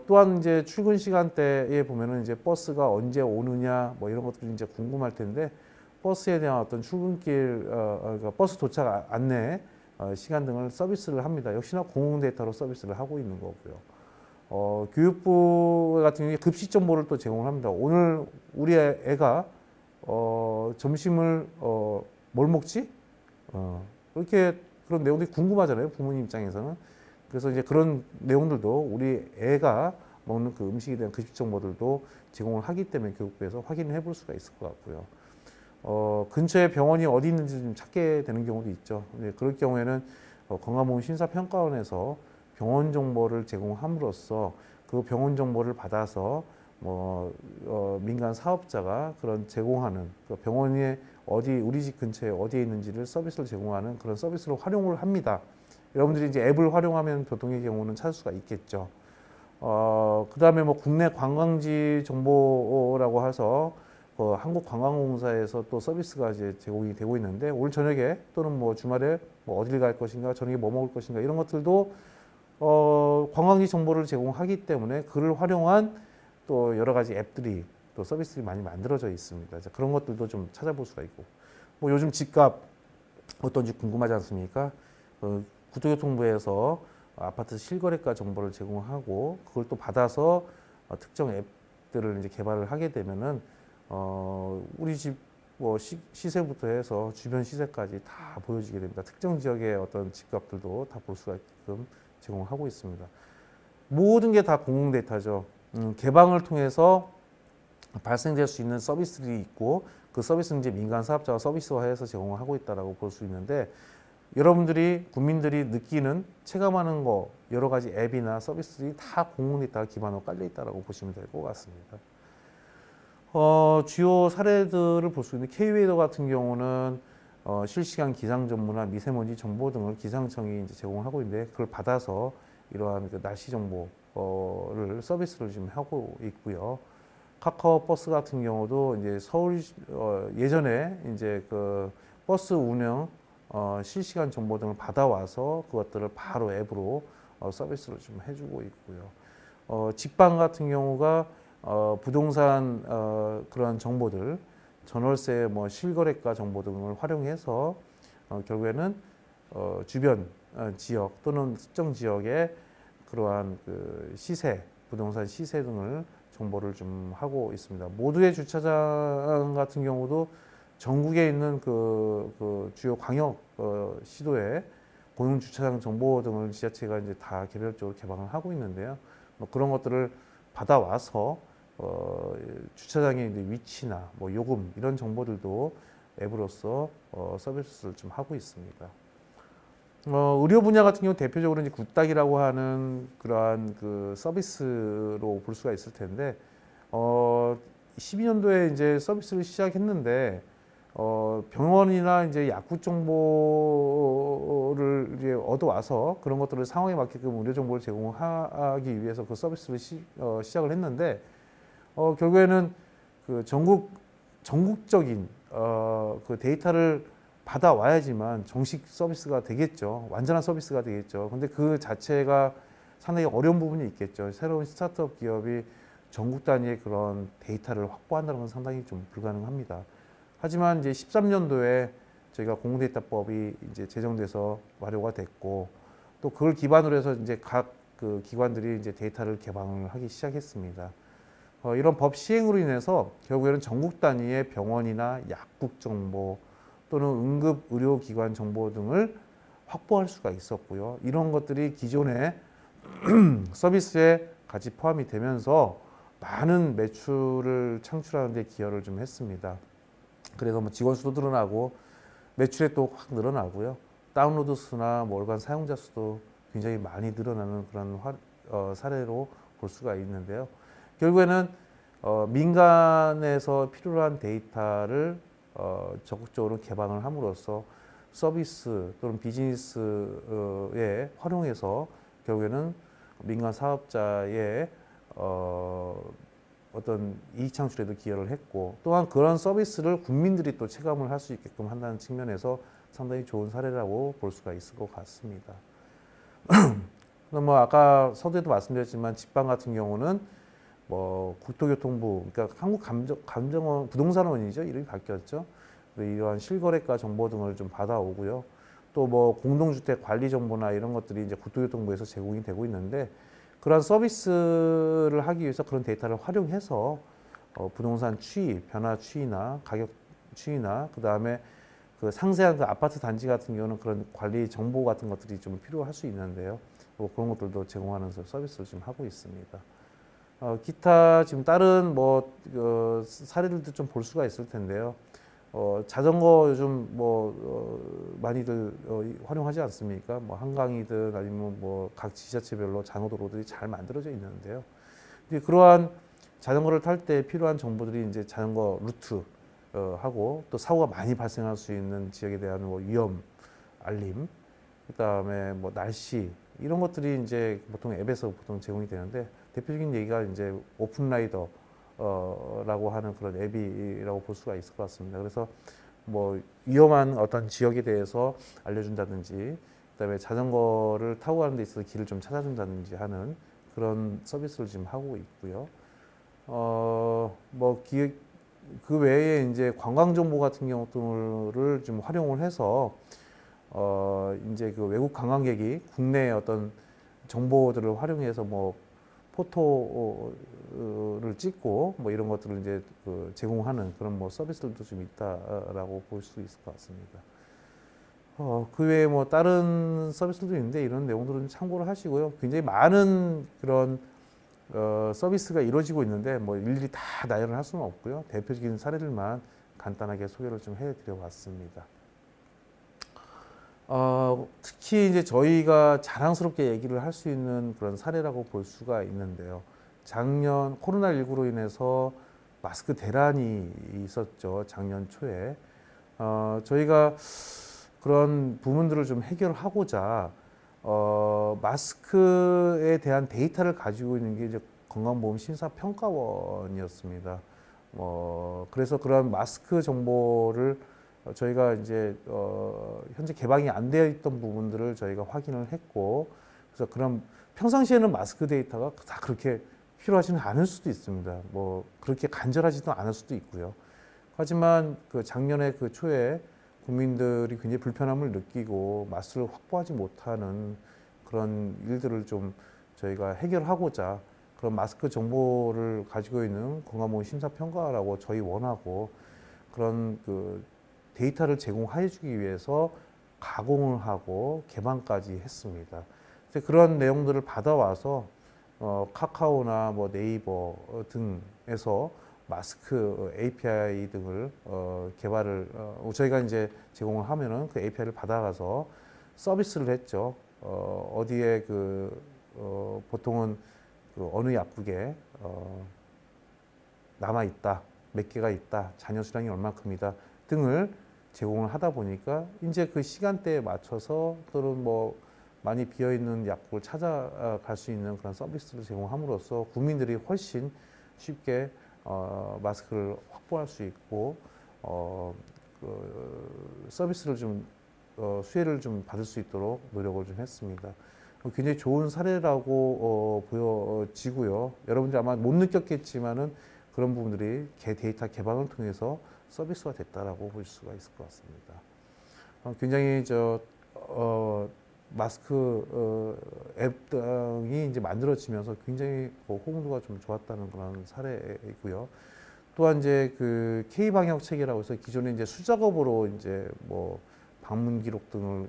또한 이제 출근 시간대에 보면은 이제 버스가 언제 오느냐 뭐 이런 것들이 이제 궁금할 텐데 버스에 대한 어떤 출근길 그러니까 버스 도착 안내 시간 등을 서비스를 합니다. 역시나 공공 데이터로 서비스를 하고 있는 거고요. 교육부 같은 경우에 급식 정보를 또 제공합니다. 오늘 우리 애가 점심을 뭘 먹지? 이렇게 그런 내용들이 궁금하잖아요. 부모님 입장에서는. 그래서 이제 그런 내용들도 우리 애가 먹는 그 음식에 대한 급식 정보들도 제공을 하기 때문에 교육부에서 확인을 해볼 수가 있을 것 같고요. 근처에 병원이 어디 있는지 좀 찾게 되는 경우도 있죠. 그럴 경우에는 건강보험 심사평가원에서 병원 정보를 제공함으로써 그 병원 정보를 받아서 민간 사업자가 그런 제공하는 그 병원이 우리 집 근처에 어디에 있는지를 서비스를 제공하는 그런 서비스로 활용을 합니다. 여러분들이 이제 앱을 활용하면 교통의 경우는 찾을 수가 있겠죠. 그 다음에 뭐 국내 관광지 정보라고 해서 한국관광공사에서 또 서비스가 이제 제공이 되고 있는데 오늘 저녁에 또는 뭐 주말에 뭐 어딜 갈 것인가, 저녁에 뭐 먹을 것인가 이런 것들도 관광지 정보를 제공하기 때문에 그를 활용한 또 여러 가지 앱들이 또 서비스들이 많이 만들어져 있습니다. 그런 것들도 좀 찾아볼 수가 있고, 뭐 요즘 집값 어떤지 궁금하지 않습니까? 국토교통부에서 아파트 실거래가 정보를 제공하고 그걸 또 받아서 특정 앱들을 이제 개발을 하게 되면은 우리 집 뭐 시세부터 해서 주변 시세까지 다 보여지게 됩니다. 특정 지역의 어떤 집값들도 다 볼 수가 있게끔 제공하고 있습니다. 모든 게 다 공공 데이터죠. 개방을 통해서 발생될 수 있는 서비스들이 있고 그 서비스는 이제 민간 사업자가 서비스화해서 제공을 하고 있다라고 볼 수 있는데 여러분들이 국민들이 느끼는 체감하는 거 여러 가지 앱이나 서비스들이 다 공공 데이터 기반으로 깔려 있다라고 보시면 될 것 같습니다. 주요 사례들을 볼 수 있는 K-웨이더 같은 경우는 실시간 기상 정보나 미세먼지 정보 등을 기상청이 이제 제공하고 있는데 그걸 받아서 이러한 그 날씨 정보를 서비스를 지금 하고 있고요. 카카오 버스 같은 경우도 이제 서울 예전에 이제 그 버스 운영 실시간 정보 등을 받아와서 그것들을 바로 앱으로 서비스를 좀 해주고 있고요. 직방 같은 경우가 부동산 그러한 정보들, 전월세 뭐 실거래가 정보 등을 활용해서 결국에는 주변 지역 또는 특정 지역의 그러한 그 시세, 부동산 시세 등을 정보를 좀 하고 있습니다. 모두의 주차장 같은 경우도 전국에 있는 그 주요 광역 시도에 공용 주차장 정보 등을 지자체가 이제 다 개별적으로 개방을 하고 있는데요. 뭐 그런 것들을 받아와서 주차장의 이제 위치나 뭐 요금 이런 정보들도 앱으로서 서비스를 좀 하고 있습니다. 의료 분야 같은 경우 대표적으로 이제 굿닥이라고 하는 그러한 그 서비스로 볼 수가 있을 텐데, 12년도에 이제 서비스를 시작했는데, 병원이나 이제 약국 정보를 이제 얻어와서 그런 것들을 상황에 맞게끔 의료 정보를 제공하기 위해서 그 서비스를 시작을 했는데, 결국에는 그 전국적인 그 데이터를 받아와야지만 정식 서비스가 되겠죠. 완전한 서비스가 되겠죠. 근데 그 자체가 상당히 어려운 부분이 있겠죠. 새로운 스타트업 기업이 전국 단위의 그런 데이터를 확보한다는 건 상당히 좀 불가능합니다. 하지만 이제 13년도에 저희가 공공데이터법이 이제 제정돼서 완료가 됐고, 또 그걸 기반으로 해서 이제 각 그 기관들이 이제 데이터를 개방을 하기 시작했습니다. 이런 법 시행으로 인해서 결국에는 전국 단위의 병원이나 약국 정보 또는 응급 의료기관 정보 등을 확보할 수가 있었고요. 이런 것들이 기존의 서비스에 같이 포함이 되면서 많은 매출을 창출하는 데 기여를 좀 했습니다. 그래서 뭐 직원 수도 늘어나고 매출이 또 확 늘어나고요. 다운로드 수나 뭐 월간 사용자 수도 굉장히 많이 늘어나는 그런 사례로 볼 수가 있는데요. 결국에는 민간에서 필요로 한 데이터를 적극적으로 개방을 함으로써 서비스 또는 비즈니스에 활용해서 결국에는 민간 사업자의 어떤 이익 창출에도 기여를 했고, 또한 그런 서비스를 국민들이 또 체감을 할 수 있게끔 한다는 측면에서 상당히 좋은 사례라고 볼 수가 있을 것 같습니다. 뭐 아까 서두에도 말씀드렸지만 직방 같은 경우는 뭐 국토교통부, 그러니까 한국감정원 부동산원이죠. 이름이 바뀌었죠. 이러한 실거래가 정보 등을 좀 받아오고요. 또 뭐 공동주택 관리 정보나 이런 것들이 이제 국토교통부에서 제공이 되고 있는데, 그러한 서비스를 하기 위해서 그런 데이터를 활용해서 부동산 추이, 변화 추이나 가격 추이나 그 다음에 그 상세한 그 아파트 단지 같은 경우는 그런 관리 정보 같은 것들이 좀 필요할 수 있는데요. 뭐 그런 것들도 제공하는 서비스를 지금 하고 있습니다. 기타 지금 다른 뭐 사례들도 좀 볼 수가 있을 텐데요. 자전거 요즘 뭐 많이들 활용하지 않습니까? 뭐 한강이든 아니면 뭐 각 지자체별로 장호도로들이 잘 만들어져 있는데요. 이제 그러한 자전거를 탈 때 필요한 정보들이 이제 자전거 루트 하고 또 사고가 많이 발생할 수 있는 지역에 대한 뭐 위험 알림, 그다음에 뭐 날씨 이런 것들이 이제 보통 앱에서 보통 제공이 되는데, 대표적인 얘기가 이제 오픈라이더 라고 하는 그런 앱이라고 볼 수가 있을 것 같습니다. 그래서 뭐 위험한 어떤 지역에 대해서 알려준다든지, 그다음에 자전거를 타고 가는 데 있어서 길을 좀 찾아준다든지 하는 그런 서비스를 지금 하고 있고요. 뭐 그 외에 이제 관광 정보 같은 경우를 좀 활용을 해서 이제 그 외국 관광객이 국내의 어떤 정보들을 활용해서 뭐 포토를 찍고 뭐 이런 것들을 이제 그 제공하는 그런 뭐 서비스들도 좀 있다라고 볼 수 있을 것 같습니다. 그 외에 뭐 다른 서비스들도 있는데 이런 내용들은 참고를 하시고요. 굉장히 많은 그런 서비스가 이루어지고 있는데 뭐 일일이 다 나열을 할 수는 없고요. 대표적인 사례들만 간단하게 소개를 좀 해드려 봤습니다. 특히 이제 저희가 자랑스럽게 얘기를 할 수 있는 그런 사례라고 볼 수가 있는데요. 작년 코로나19로 인해서 마스크 대란이 있었죠. 작년 초에. 저희가 그런 부분들을 좀 해결하고자 마스크에 대한 데이터를 가지고 있는 게 이제 건강보험심사평가원이었습니다. 그래서 그런 마스크 정보를 저희가 이제 현재 개방이 안 되어 있던 부분들을 저희가 확인을 했고, 그래서 그런 평상시에는 마스크 데이터가 다 그렇게 필요하지는 않을 수도 있습니다. 그렇게 간절하지도 않을 수도 있고요. 하지만 그 작년에 그 초에 국민들이 굉장히 불편함을 느끼고 마스크를 확보하지 못하는 그런 일들을 좀 저희가 해결하고자 그런 마스크 정보를 가지고 있는 건강보험 심사평가라고 저희 원하고 그런 그 데이터를 제공해 주기 위해서 가공을 하고 개방까지 했습니다. 그런 내용들을 받아와서 카카오나 네이버 등에서 마스크 API 등을 개발을 저희가 이제 제공을 하면은 그 API를 받아가서 서비스를 했죠. 어디에 보통은 어느 약국에 남아 있다, 몇 개가 있다, 잔여 수량이 얼마큼이다 등을 제공을 하다 보니까 이제 그 시간대에 맞춰서 또는 많이 비어 있는 약국을 찾아갈 수 있는 그런 서비스를 제공함으로써 국민들이 훨씬 쉽게 마스크를 확보할 수 있고 서비스를 좀 수혜를 좀 받을 수 있도록 노력을 좀 했습니다. 굉장히 좋은 사례라고 보여지고요. 여러분들 아마 못 느꼈겠지만은 그런 부분들이 데이터 개방을 통해서 서비스가 됐다라고 볼 수가 있을 것 같습니다. 굉장히 마스크 앱 등이 이제 만들어지면서 굉장히 호응도가 좀 좋았다는 그런 사례이고요. 또한 이제 그 K 방역 체계라고 해서 기존에 이제 수작업으로 이제 방문 기록 등을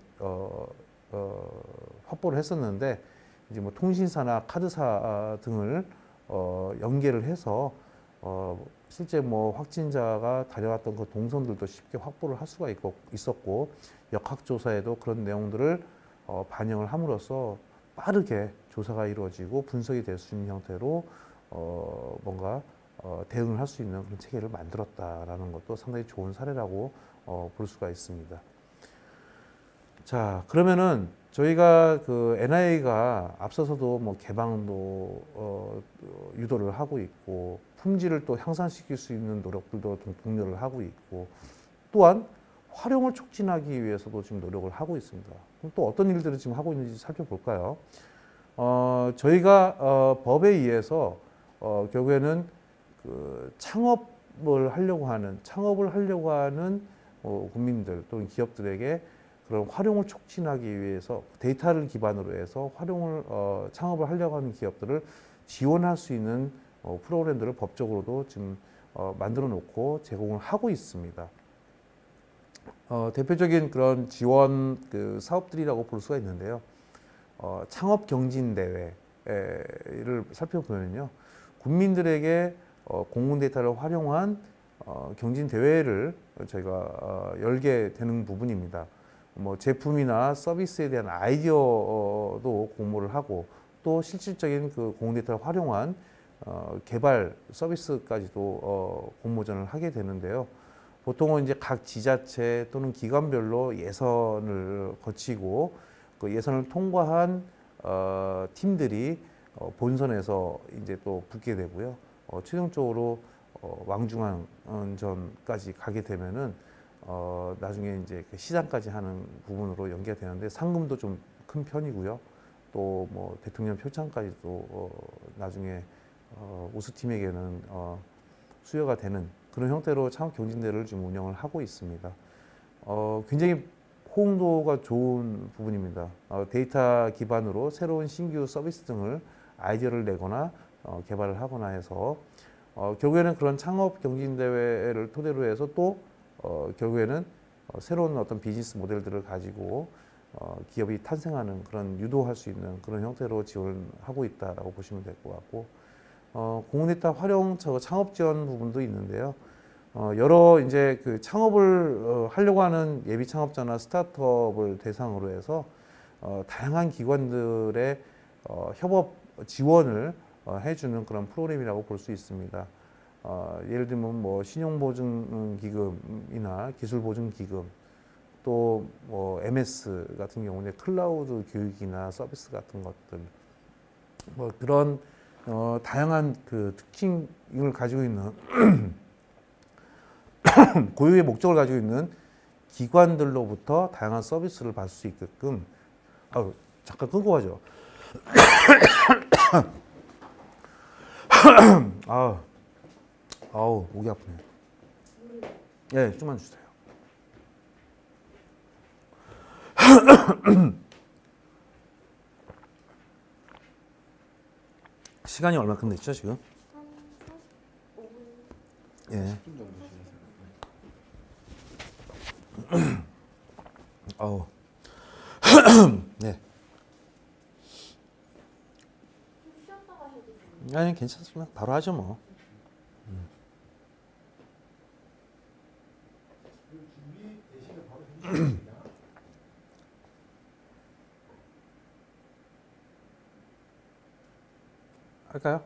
확보를 했었는데 이제 통신사나 카드사 등을 연계를 해서 실제 확진자가 다녀왔던 그 동선들도 쉽게 확보를 할 수가 있었고 역학조사에도 그런 내용들을 반영을 함으로써 빠르게 조사가 이루어지고 분석이 될 수 있는 형태로 뭔가 대응을 할 수 있는 그런 체계를 만들었다라는 것도 상당히 좋은 사례라고 볼 수가 있습니다. 자, 그러면은 저희가 그 NIA가 앞서서도 개방도 유도를 하고 있고 품질을 또 향상시킬 수 있는 노력들도 독려를 하고 있고 또한 활용을 촉진하기 위해서도 지금 노력을 하고 있습니다. 그럼 또 어떤 일들을 지금 하고 있는지 살펴볼까요? 저희가 법에 의해서 결국에는 그 창업을 하려고 하는 국민들 또는 기업들에게 그런 활용을 촉진하기 위해서 데이터를 기반으로 해서 창업을 하려고 하는 기업들을 지원할 수 있는 프로그램들을 법적으로도 지금 만들어 놓고 제공을 하고 있습니다. 대표적인 그런 지원 사업들이라고 볼 수가 있는데요. 창업 경진 대회를 살펴보면요, 국민들에게 공공 데이터를 활용한 경진 대회를 저희가 열게 되는 부분입니다. 제품이나 서비스에 대한 아이디어도 공모를 하고 또 실질적인 그 공공 데이터를 활용한 개발 서비스까지도 공모전을 하게 되는데요. 보통은 이제 각 지자체 또는 기관별로 예선을 거치고 그 예선을 통과한 팀들이 본선에서 이제 또 붙게 되고요. 최종적으로 왕중왕전까지 가게 되면은 나중에 이제 그 시장까지 하는 부분으로 연계가 되는데 상금도 좀 큰 편이고요. 또 대통령 표창까지도 나중에 우수팀에게는 수여가 되는 그런 형태로 창업 경진대회를 지금 운영을 하고 있습니다. 굉장히 호응도가 좋은 부분입니다. 데이터 기반으로 새로운 신규 서비스 등을 아이디어를 내거나 개발을 하거나 해서 결국에는 그런 창업 경진대회를 토대로 해서 또 결국에는 새로운 어떤 비즈니스 모델들을 가지고 기업이 탄생하는 그런 유도할 수 있는 그런 형태로 지원하고 있다라고 보시면 될 것 같고 공공데이터 활용 창업 지원 부분도 있는데요. 여러 이제 그 창업을 하려고 하는 예비 창업자나 스타트업을 대상으로 해서 다양한 기관들의 협업 지원을 해주는 그런 프로그램이라고 볼 수 있습니다. 예를 들면 뭐 신용보증기금이나 기술보증기금 또 뭐 MS 같은 경우는 클라우드 교육이나 서비스 같은 것들 뭐 그런 다양한 그 특징을 가지고 있는 고유의 목적을 가지고 있는 기관들로부터 다양한 서비스를 받을 수 있게끔 잠깐 끊고 가죠. 아우 목이 아프네. 예, 좀만 주세요. 시간이 얼마큼 됐죠 지금? 예. 아우. 네. 아니 괜찮습니다. 바로 하죠 뭐. 할까요?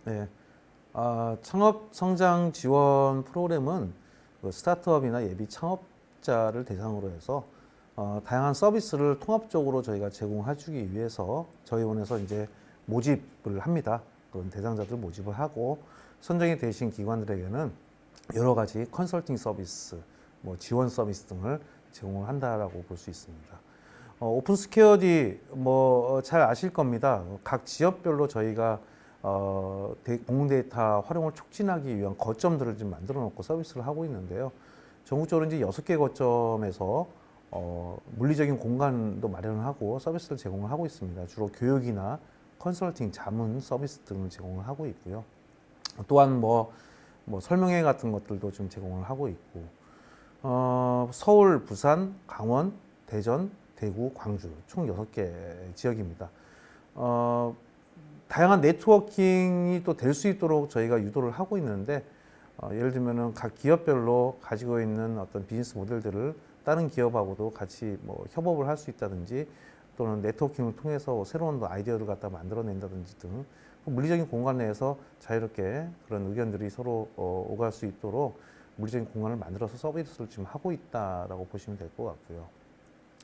네. 창업 성장 지원 프로그램은 그 스타트업이나 예비 창업자를 대상으로 해서 다양한 서비스를 통합적으로 저희가 제공해주기 위해서 저희 원에서 이제 모집을 합니다. 그런 대상자들 모집을 하고 선정이 되신 기관들에게는 여러 가지 컨설팅 서비스, 뭐 지원 서비스 등을 제공을 한다라고 볼 수 있습니다. 오픈 스퀘어디 뭐 잘 아실 겁니다. 각 지역별로 저희가 공공 데이터 활용을 촉진하기 위한 거점들을 좀 만들어 놓고 서비스를 하고 있는데요. 전국적으로 이제 6개 거점에서 물리적인 공간도 마련을 하고 서비스를 제공을 하고 있습니다. 주로 교육이나 컨설팅, 자문 서비스 등을 제공을 하고 있고요. 또한 뭐 설명회 같은 것들도 좀 제공을 하고 있고, 서울, 부산, 강원, 대전, 대구, 광주 총 6개 지역입니다. 다양한 네트워킹이 또 될 수 있도록 저희가 유도를 하고 있는데, 예를 들면은 각 기업별로 가지고 있는 어떤 비즈니스 모델들을 다른 기업하고도 같이 뭐 협업을 할 수 있다든지, 또는 네트워킹을 통해서 새로운 아이디어를 갖다 만들어낸다든지 등 물리적인 공간 내에서 자유롭게 그런 의견들이 서로 오갈 수 있도록 물리적인 공간을 만들어서 서비스를 지금 하고 있다라고 보시면 될 것 같고요.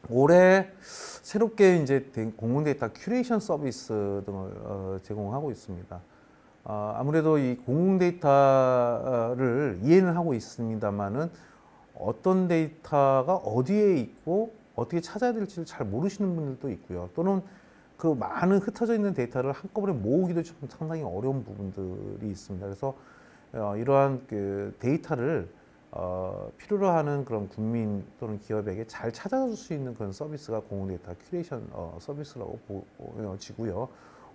올해 새롭게 이제 공공 데이터 큐레이션 서비스 등을 제공하고 있습니다. 아무래도 이 공공 데이터를 이해는 하고 있습니다만은 어떤 데이터가 어디에 있고 어떻게 찾아야 될지를 잘 모르시는 분들도 있고요. 또는 그 많은 흩어져 있는 데이터를 한꺼번에 모으기도 좀 상당히 어려운 부분들이 있습니다. 그래서 이러한 그 데이터를 필요로 하는 그런 국민 또는 기업에게 잘 찾아줄 수 있는 그런 서비스가 공공 데이터 큐레이션 서비스라고 보여지고요.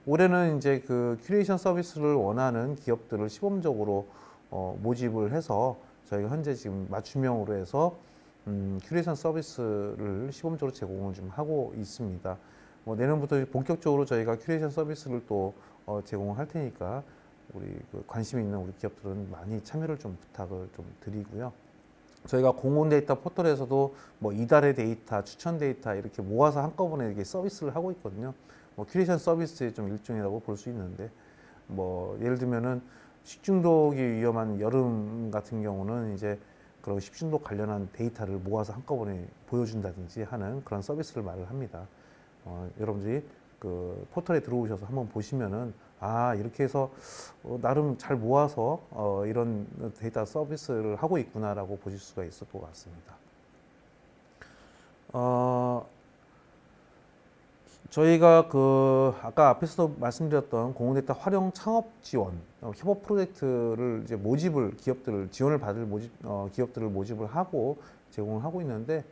올해는 이제 그 큐레이션 서비스를 원하는 기업들을 시범적으로 모집을 해서 저희가 현재 지금 맞춤형으로 해서 큐레이션 서비스를 시범적으로 제공을 좀 하고 있습니다. 뭐 내년부터 본격적으로 저희가 큐레이션 서비스를 또 제공을 할 테니까 우리 그 관심 있는 우리 기업들은 많이 참여를 좀 부탁을 좀 드리고요. 저희가 공공 데이터 포털에서도 뭐 이달의 데이터, 추천 데이터 이렇게 모아서 한꺼번에 이렇게 서비스를 하고 있거든요. 뭐 큐레이션 서비스의 좀 일종이라고 볼 수 있는데, 뭐 예를 들면은 식중독이 위험한 여름 같은 경우는 이제 그런 식중독 관련한 데이터를 모아서 한꺼번에 보여준다든지 하는 그런 서비스를 말을 합니다. 여러분들이 그 포털에 들어오셔서 한번 보시면은 이렇게 해서 나름 잘 모아서 이런 데이터 서비스를 하고 있구나라고 보실 수가 있을 것 같습니다. 저희가 그 아까 앞에서도 말씀드렸던 공공데이터 활용 창업 지원 협업 프로젝트를 이제 모집을 기업들을 지원을 받을 기업들을 모집을 하고 제공을 하고 있는데,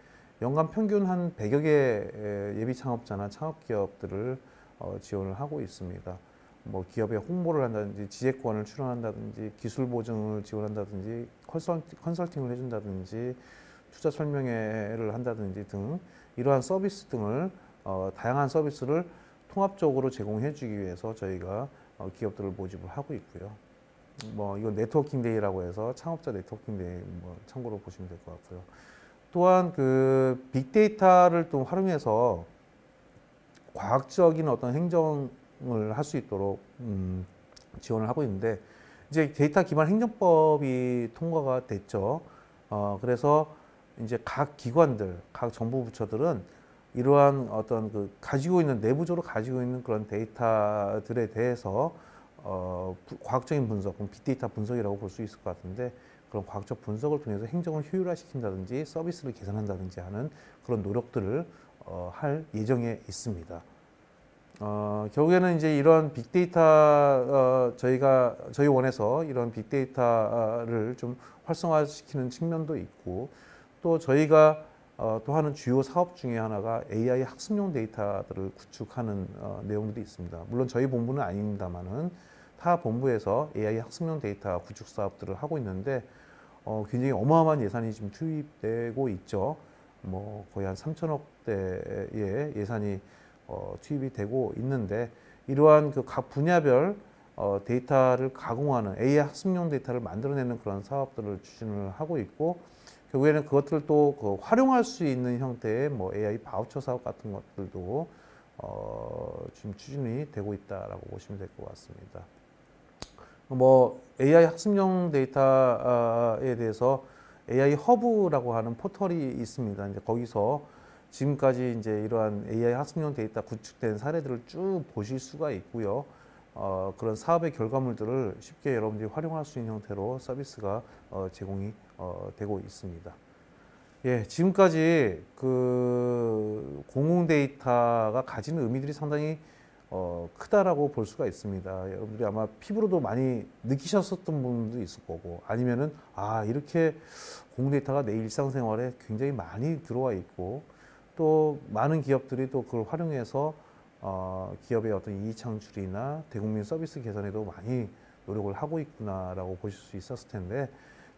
연간 평균 한 100여 개 예비 창업자나 창업 기업들을 지원을 하고 있습니다. 뭐 기업에 홍보를 한다든지 지재권을 출원한다든지 기술 보증을 지원한다든지 컨설팅을 해준다든지 투자 설명회를 한다든지 등 이러한 서비스 등을 다양한 서비스를 통합적으로 제공해 주기 위해서 저희가 기업들을 모집을 하고 있고요. 뭐 이건 네트워킹 데이라고 해서 창업자 네트워킹 데이 뭐 참고로 보시면 될 것 같고요. 또한 그 빅데이터를 또 활용해서 과학적인 어떤 행정을 할 수 있도록 지원을 하고 있는데, 이제 데이터 기반 행정법이 통과가 됐죠. 그래서 이제 각 기관들, 각 정부 부처들은 이러한 어떤 그 가지고 있는 내부적으로 가지고 있는 그런 데이터들에 대해서 과학적인 분석, 빅데이터 분석이라고 볼 수 있을 것 같은데 그런 과학적 분석을 통해서 행정을 효율화시킨다든지 서비스를 개선한다든지 하는 그런 노력들을 할 예정에 있습니다. 결국에는 이제 이런 빅데이터 저희 원에서 이런 빅데이터를 좀 활성화시키는 측면도 있고 또 저희가 또 하는 주요 사업 중에 하나가 AI 학습용 데이터들을 구축하는 내용들이 있습니다. 물론 저희 본부는 아닙니다만은 타 본부에서 AI 학습용 데이터 구축 사업들을 하고 있는데 굉장히 어마어마한 예산이 지금 투입되고 있죠. 뭐 거의 한 3천억 대의 예산이 투입이 되고 있는데 이러한 그 각 분야별 데이터를 가공하는 AI 학습용 데이터를 만들어내는 그런 사업들을 추진을 하고 있고 결국에는 그것들을 또 활용할 수 있는 형태의 뭐 AI 바우처 사업 같은 것들도 지금 추진이 되고 있다라고 보시면 될 것 같습니다. 뭐 AI 학습용 데이터에 대해서 AI 허브라고 하는 포털이 있습니다. 이제 거기서 지금까지 이제 이러한 AI 학습용 데이터 구축된 사례들을 쭉 보실 수가 있고요. 그런 사업의 결과물들을 쉽게 여러분들이 활용할 수 있는 형태로 서비스가 제공이 되고 있습니다. 예, 지금까지 그 공공 데이터가 가지는 의미들이 상당히 크다라고 볼 수가 있습니다. 여러분들이 아마 피부로도 많이 느끼셨었던 분도 있을 거고 아니면은 이렇게 공공 데이터가 내 일상생활에 굉장히 많이 들어와 있고 또 많은 기업들이 또 그걸 활용해서 기업의 어떤 이익 창출이나 대국민 서비스 개선에도 많이 노력을 하고 있구나라고 보실 수 있었을 텐데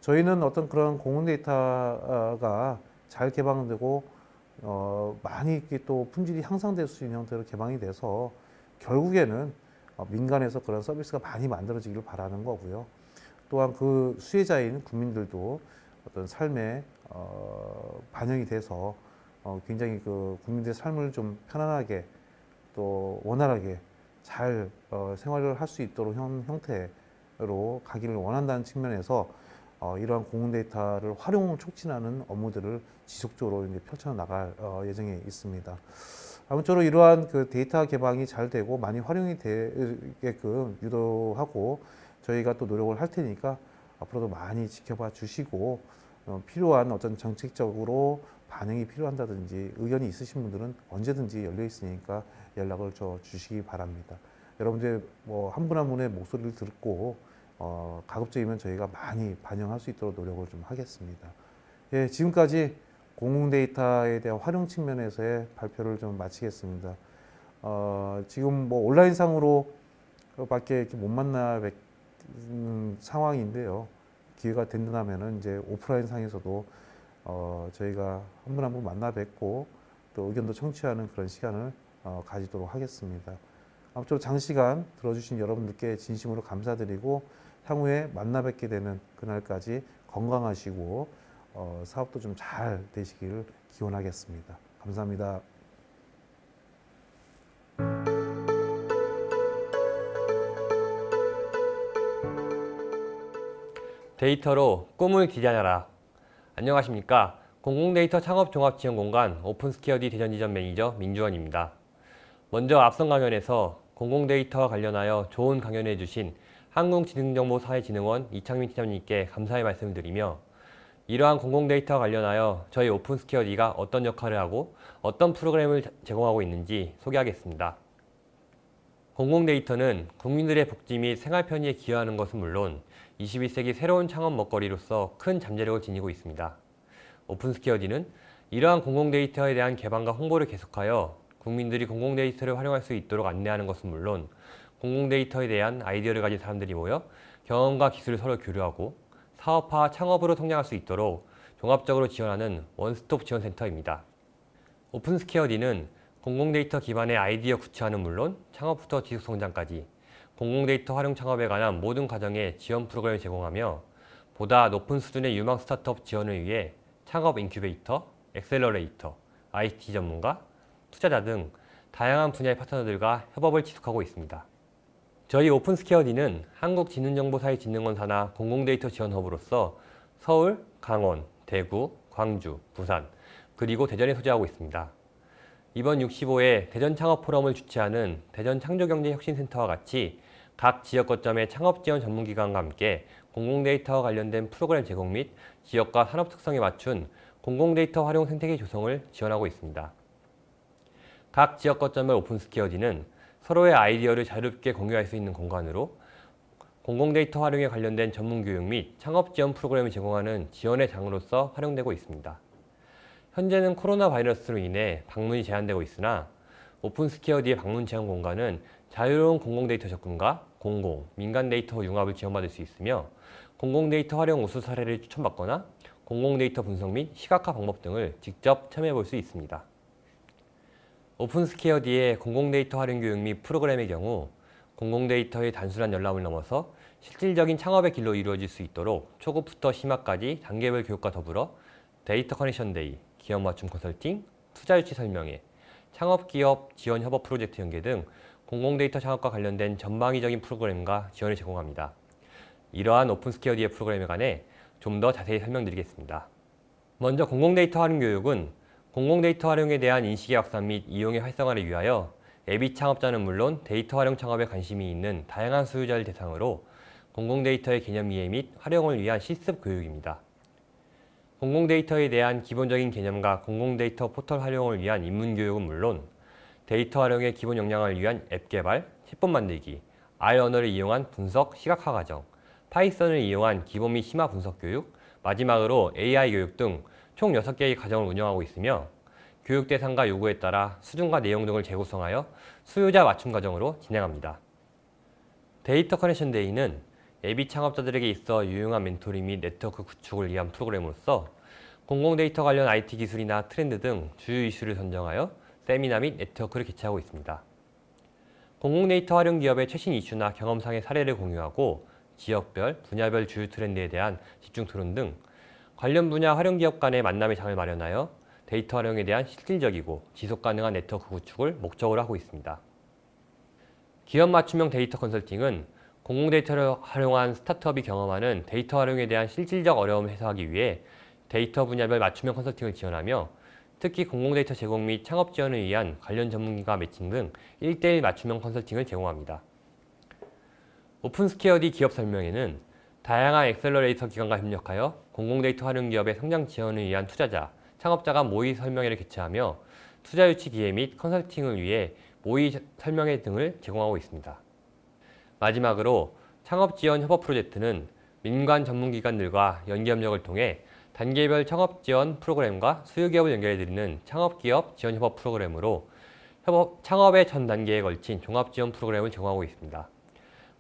저희는 어떤 그런 공공 데이터가 잘 개방되고 많이 이렇게 또 품질이 향상될 수 있는 형태로 개방이 돼서 결국에는 민간에서 그런 서비스가 많이 만들어지기를 바라는 거고요. 또한 그 수혜자인 국민들도 어떤 삶에 반영이 돼서 굉장히 그 국민들의 삶을 좀 편안하게 또 원활하게 잘 생활을 할 수 있도록 형태로 가기를 원한다는 측면에서 이러한 공공 데이터를 활용 촉진하는 업무들을 지속적으로 이제 펼쳐 나갈 예정에 있습니다. 아무쪼록 이러한 그 데이터 개방이 잘 되고 많이 활용이 되게끔 유도하고 저희가 또 노력을 할 테니까 앞으로도 많이 지켜봐 주시고 필요한 어떤 정책적으로 반영이 필요한다든지 의견이 있으신 분들은 언제든지 열려 있으니까 연락을 주시기 바랍니다. 여러분들 뭐 한 분 한 분의 목소리를 듣고 가급적이면 저희가 많이 반영할 수 있도록 노력을 좀 하겠습니다. 예, 지금까지 공공 데이터에 대한 활용 측면에서의 발표를 좀 마치겠습니다. 지금 뭐 온라인상으로 밖에 이렇게 못 만나 뵙는 상황인데요. 기회가 된다면은 이제 오프라인 상에서도 저희가 한 분 한 분 만나 뵙고 또 의견도 청취하는 그런 시간을 가지도록 하겠습니다. 아무쪼록 장시간 들어주신 여러분들께 진심으로 감사드리고 향후에 만나 뵙게 되는 그날까지 건강하시고 사업도 좀 잘 되시기를 기원하겠습니다. 감사합니다. 데이터로 꿈을 디자인하라. 안녕하십니까. 공공데이터 창업종합지원공간 오픈스퀘어디 대전지점 매니저 민주원입니다. 먼저 앞선 강연에서 공공데이터와 관련하여 좋은 강연을 해주신 한국지능정보사회진흥원 이창민 팀장님께 감사의 말씀을 드리며 이러한 공공데이터와 관련하여 저희 오픈스퀘어디가 어떤 역할을 하고 어떤 프로그램을 제공하고 있는지 소개하겠습니다. 공공데이터는 국민들의 복지 및 생활 편의에 기여하는 것은 물론 21세기 새로운 창업 먹거리로서 큰 잠재력을 지니고 있습니다. 오픈스퀘어디는 이러한 공공데이터에 대한 개방과 홍보를 계속하여 국민들이 공공데이터를 활용할 수 있도록 안내하는 것은 물론 공공데이터에 대한 아이디어를 가진 사람들이 모여 경험과 기술을 서로 교류하고 사업화, 창업으로 성장할 수 있도록 종합적으로 지원하는 원스톱 지원센터입니다. 오픈스퀘어디는 공공데이터 기반의 아이디어 구체화는 물론 창업부터 지속성장까지 공공데이터 활용 창업에 관한 모든 과정에 지원 프로그램을 제공하며 보다 높은 수준의 유망 스타트업 지원을 위해 창업 인큐베이터, 엑셀러레이터, IT 전문가, 투자자 등 다양한 분야의 파트너들과 협업을 지속하고 있습니다. 저희 오픈스퀘어디는 한국지능정보사회진흥원 산하 공공데이터 지원 허브로서 서울, 강원, 대구, 광주, 부산, 그리고 대전에 소재하고 있습니다. 이번 65회 대전 창업 포럼을 주최하는 대전 창조경제혁신센터와 같이 각 지역 거점의 창업 지원 전문기관과 함께 공공데이터와 관련된 프로그램 제공 및 지역과 산업 특성에 맞춘 공공데이터 활용 생태계 조성을 지원하고 있습니다. 각 지역 거점의 오픈스퀘어디는 서로의 아이디어를 자유롭게 공유할 수 있는 공간으로 공공데이터 활용에 관련된 전문교육 및 창업 지원 프로그램을 제공하는 지원의 장으로서 활용되고 있습니다. 현재는 코로나 바이러스로 인해 방문이 제한되고 있으나 오픈스퀘어디의 방문 체험 공간은 자유로운 공공데이터 접근과 공공, 민간 데이터 융합을 지원받을 수 있으며 공공데이터 활용 우수 사례를 추천받거나 공공데이터 분석 및 시각화 방법 등을 직접 참여해 볼 수 있습니다. 오픈스퀘어디의 공공데이터 활용 교육 및 프로그램의 경우 공공데이터의 단순한 열람을 넘어서 실질적인 창업의 길로 이루어질 수 있도록 초급부터 심화까지 단계별 교육과 더불어 데이터 커넥션 데이, 기업 맞춤 컨설팅, 투자 유치 설명회, 창업기업 지원 협업 프로젝트 연계 등 공공데이터 창업과 관련된 전방위적인 프로그램과 지원을 제공합니다. 이러한 오픈스퀘어디의 프로그램에 관해 좀 더 자세히 설명드리겠습니다. 먼저 공공데이터 활용 교육은 공공데이터 활용에 대한 인식의 확산 및 이용의 활성화를 위하여 앱이 창업자는 물론 데이터 활용 창업에 관심이 있는 다양한 소유자를 대상으로 공공데이터의 개념 이해 및 활용을 위한 실습 교육입니다. 공공데이터에 대한 기본적인 개념과 공공데이터 포털 활용을 위한 입문 교육은 물론 데이터 활용의 기본 역량을 위한 앱 개발, 시법 만들기, R 언어를 이용한 분석, 시각화 과정, 파이썬을 이용한 기본 및 심화 분석 교육, 마지막으로 AI 교육 등 총 6개의 과정을 운영하고 있으며 교육 대상과 요구에 따라 수준과 내용 등을 재구성하여 수요자 맞춤 과정으로 진행합니다. 데이터 커넥션 데이는 앱이 창업자들에게 있어 유용한 멘토링 및 네트워크 구축을 위한 프로그램으로서 공공데이터 관련 IT 기술이나 트렌드 등 주요 이슈를 선정하여 세미나 및 네트워크를 개최하고 있습니다. 공공데이터 활용 기업의 최신 이슈나 경험상의 사례를 공유하고 지역별, 분야별 주요 트렌드에 대한 집중 토론 등 관련 분야 활용 기업 간의 만남의 장을 마련하여 데이터 활용에 대한 실질적이고 지속 가능한 네트워크 구축을 목적으로 하고 있습니다. 기업 맞춤형 데이터 컨설팅은 공공데이터를 활용한 스타트업이 경험하는 데이터 활용에 대한 실질적 어려움을 해소하기 위해 데이터 분야별 맞춤형 컨설팅을 지원하며 특히 공공데이터 제공 및 창업 지원을 위한 관련 전문가 매칭 등 1:1 맞춤형 컨설팅을 제공합니다. 오픈스퀘어디 기업 설명회는 다양한 엑셀러레이터 기관과 협력하여 공공데이터 활용 기업의 성장 지원을 위한 투자자, 창업자가 모의 설명회를 개최하며 투자 유치 기회 및 컨설팅을 위해 모의 설명회 등을 제공하고 있습니다. 마지막으로 창업 지원 협업 프로젝트는 민관 전문기관들과 연계협력을 통해 단계별 창업 지원 프로그램과 수요기업을 연결해드리는 창업기업 지원 협업 프로그램으로 창업의 전 단계에 걸친 종합지원 프로그램을 제공하고 있습니다.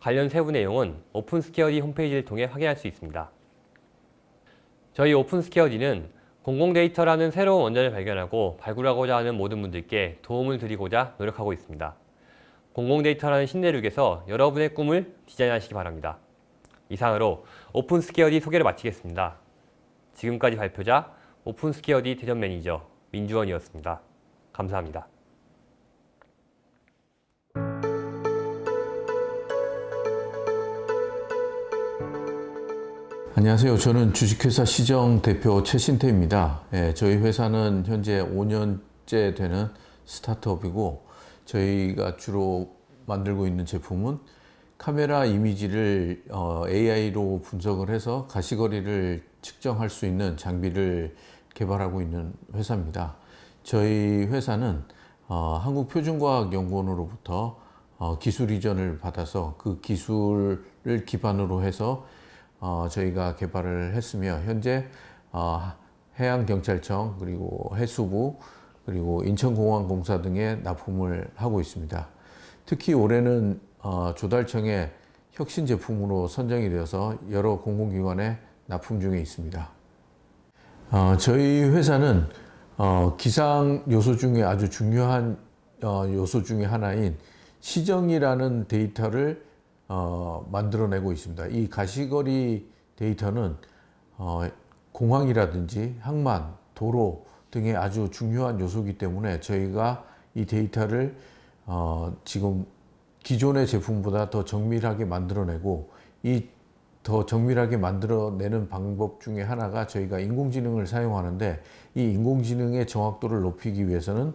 관련 세부 내용은 오픈스퀘어디 홈페이지를 통해 확인할 수 있습니다. 저희 오픈스퀘어디는 공공데이터라는 새로운 원전을 발견하고 발굴하고자 하는 모든 분들께 도움을 드리고자 노력하고 있습니다. 공공데이터라는 신대륙에서 여러분의 꿈을 디자인하시기 바랍니다. 이상으로 오픈스퀘어디 소개를 마치겠습니다. 지금까지 발표자 오픈스퀘어디 대전 매니저 민주원이었습니다. 감사합니다. 안녕하세요. 저는 주식회사 시정 대표 최신태입니다. 저희 회사는 현재 5년째 되는 스타트업이고 저희가 주로 만들고 있는 제품은 카메라 이미지를 AI로 분석을 해서 가시거리를 측정할 수 있는 장비를 개발하고 있는 회사입니다. 저희 회사는 한국표준과학연구원으로부터 기술 이전을 받아서 그 기술을 기반으로 해서 저희가 개발을 했으며 현재 해양경찰청 그리고 해수부 그리고 인천공항공사 등에 납품을 하고 있습니다. 특히 올해는 조달청의 혁신 제품으로 선정이 되어서 여러 공공기관에 납품 중에 있습니다. 저희 회사는 기상 요소 중에 아주 중요한 요소 중에 하나인 시정이라는 데이터를 만들어내고 있습니다. 이 가시거리 데이터는 공항이라든지 항만, 도로 등의 아주 중요한 요소이기 때문에 저희가 이 데이터를 지금 기존의 제품보다 더 정밀하게 만들어내고, 이 더 정밀하게 만들어내는 방법 중에 하나가 저희가 인공지능을 사용하는데, 이 인공지능의 정확도를 높이기 위해서는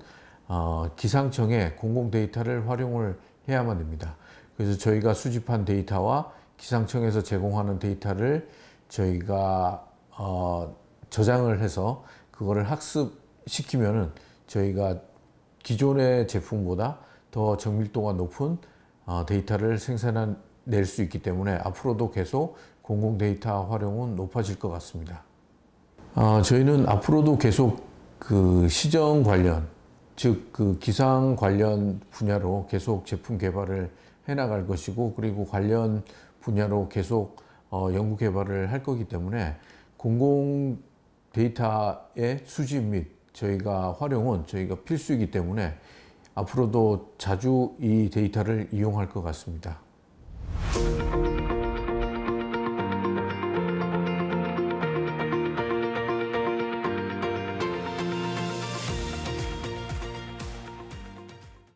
기상청의 공공 데이터를 활용을 해야만 됩니다. 그래서 저희가 수집한 데이터와 기상청에서 제공하는 데이터를 저희가 저장을 해서 그거를 학습시키면은 저희가 기존의 제품보다 더 정밀도가 높은 데이터를 생산해낼 수 있기 때문에 앞으로도 계속 공공 데이터 활용은 높아질 것 같습니다. 저희는 앞으로도 계속 그 시정 관련, 즉 그 기상 관련 분야로 계속 제품 개발을 해나갈 것이고, 그리고 관련 분야로 계속 연구 개발을 할 거기 때문에 공공 데이터의 수집 및 저희가 활용은 저희가 필수이기 때문에 앞으로도 자주 이 데이터를 이용할 것 같습니다.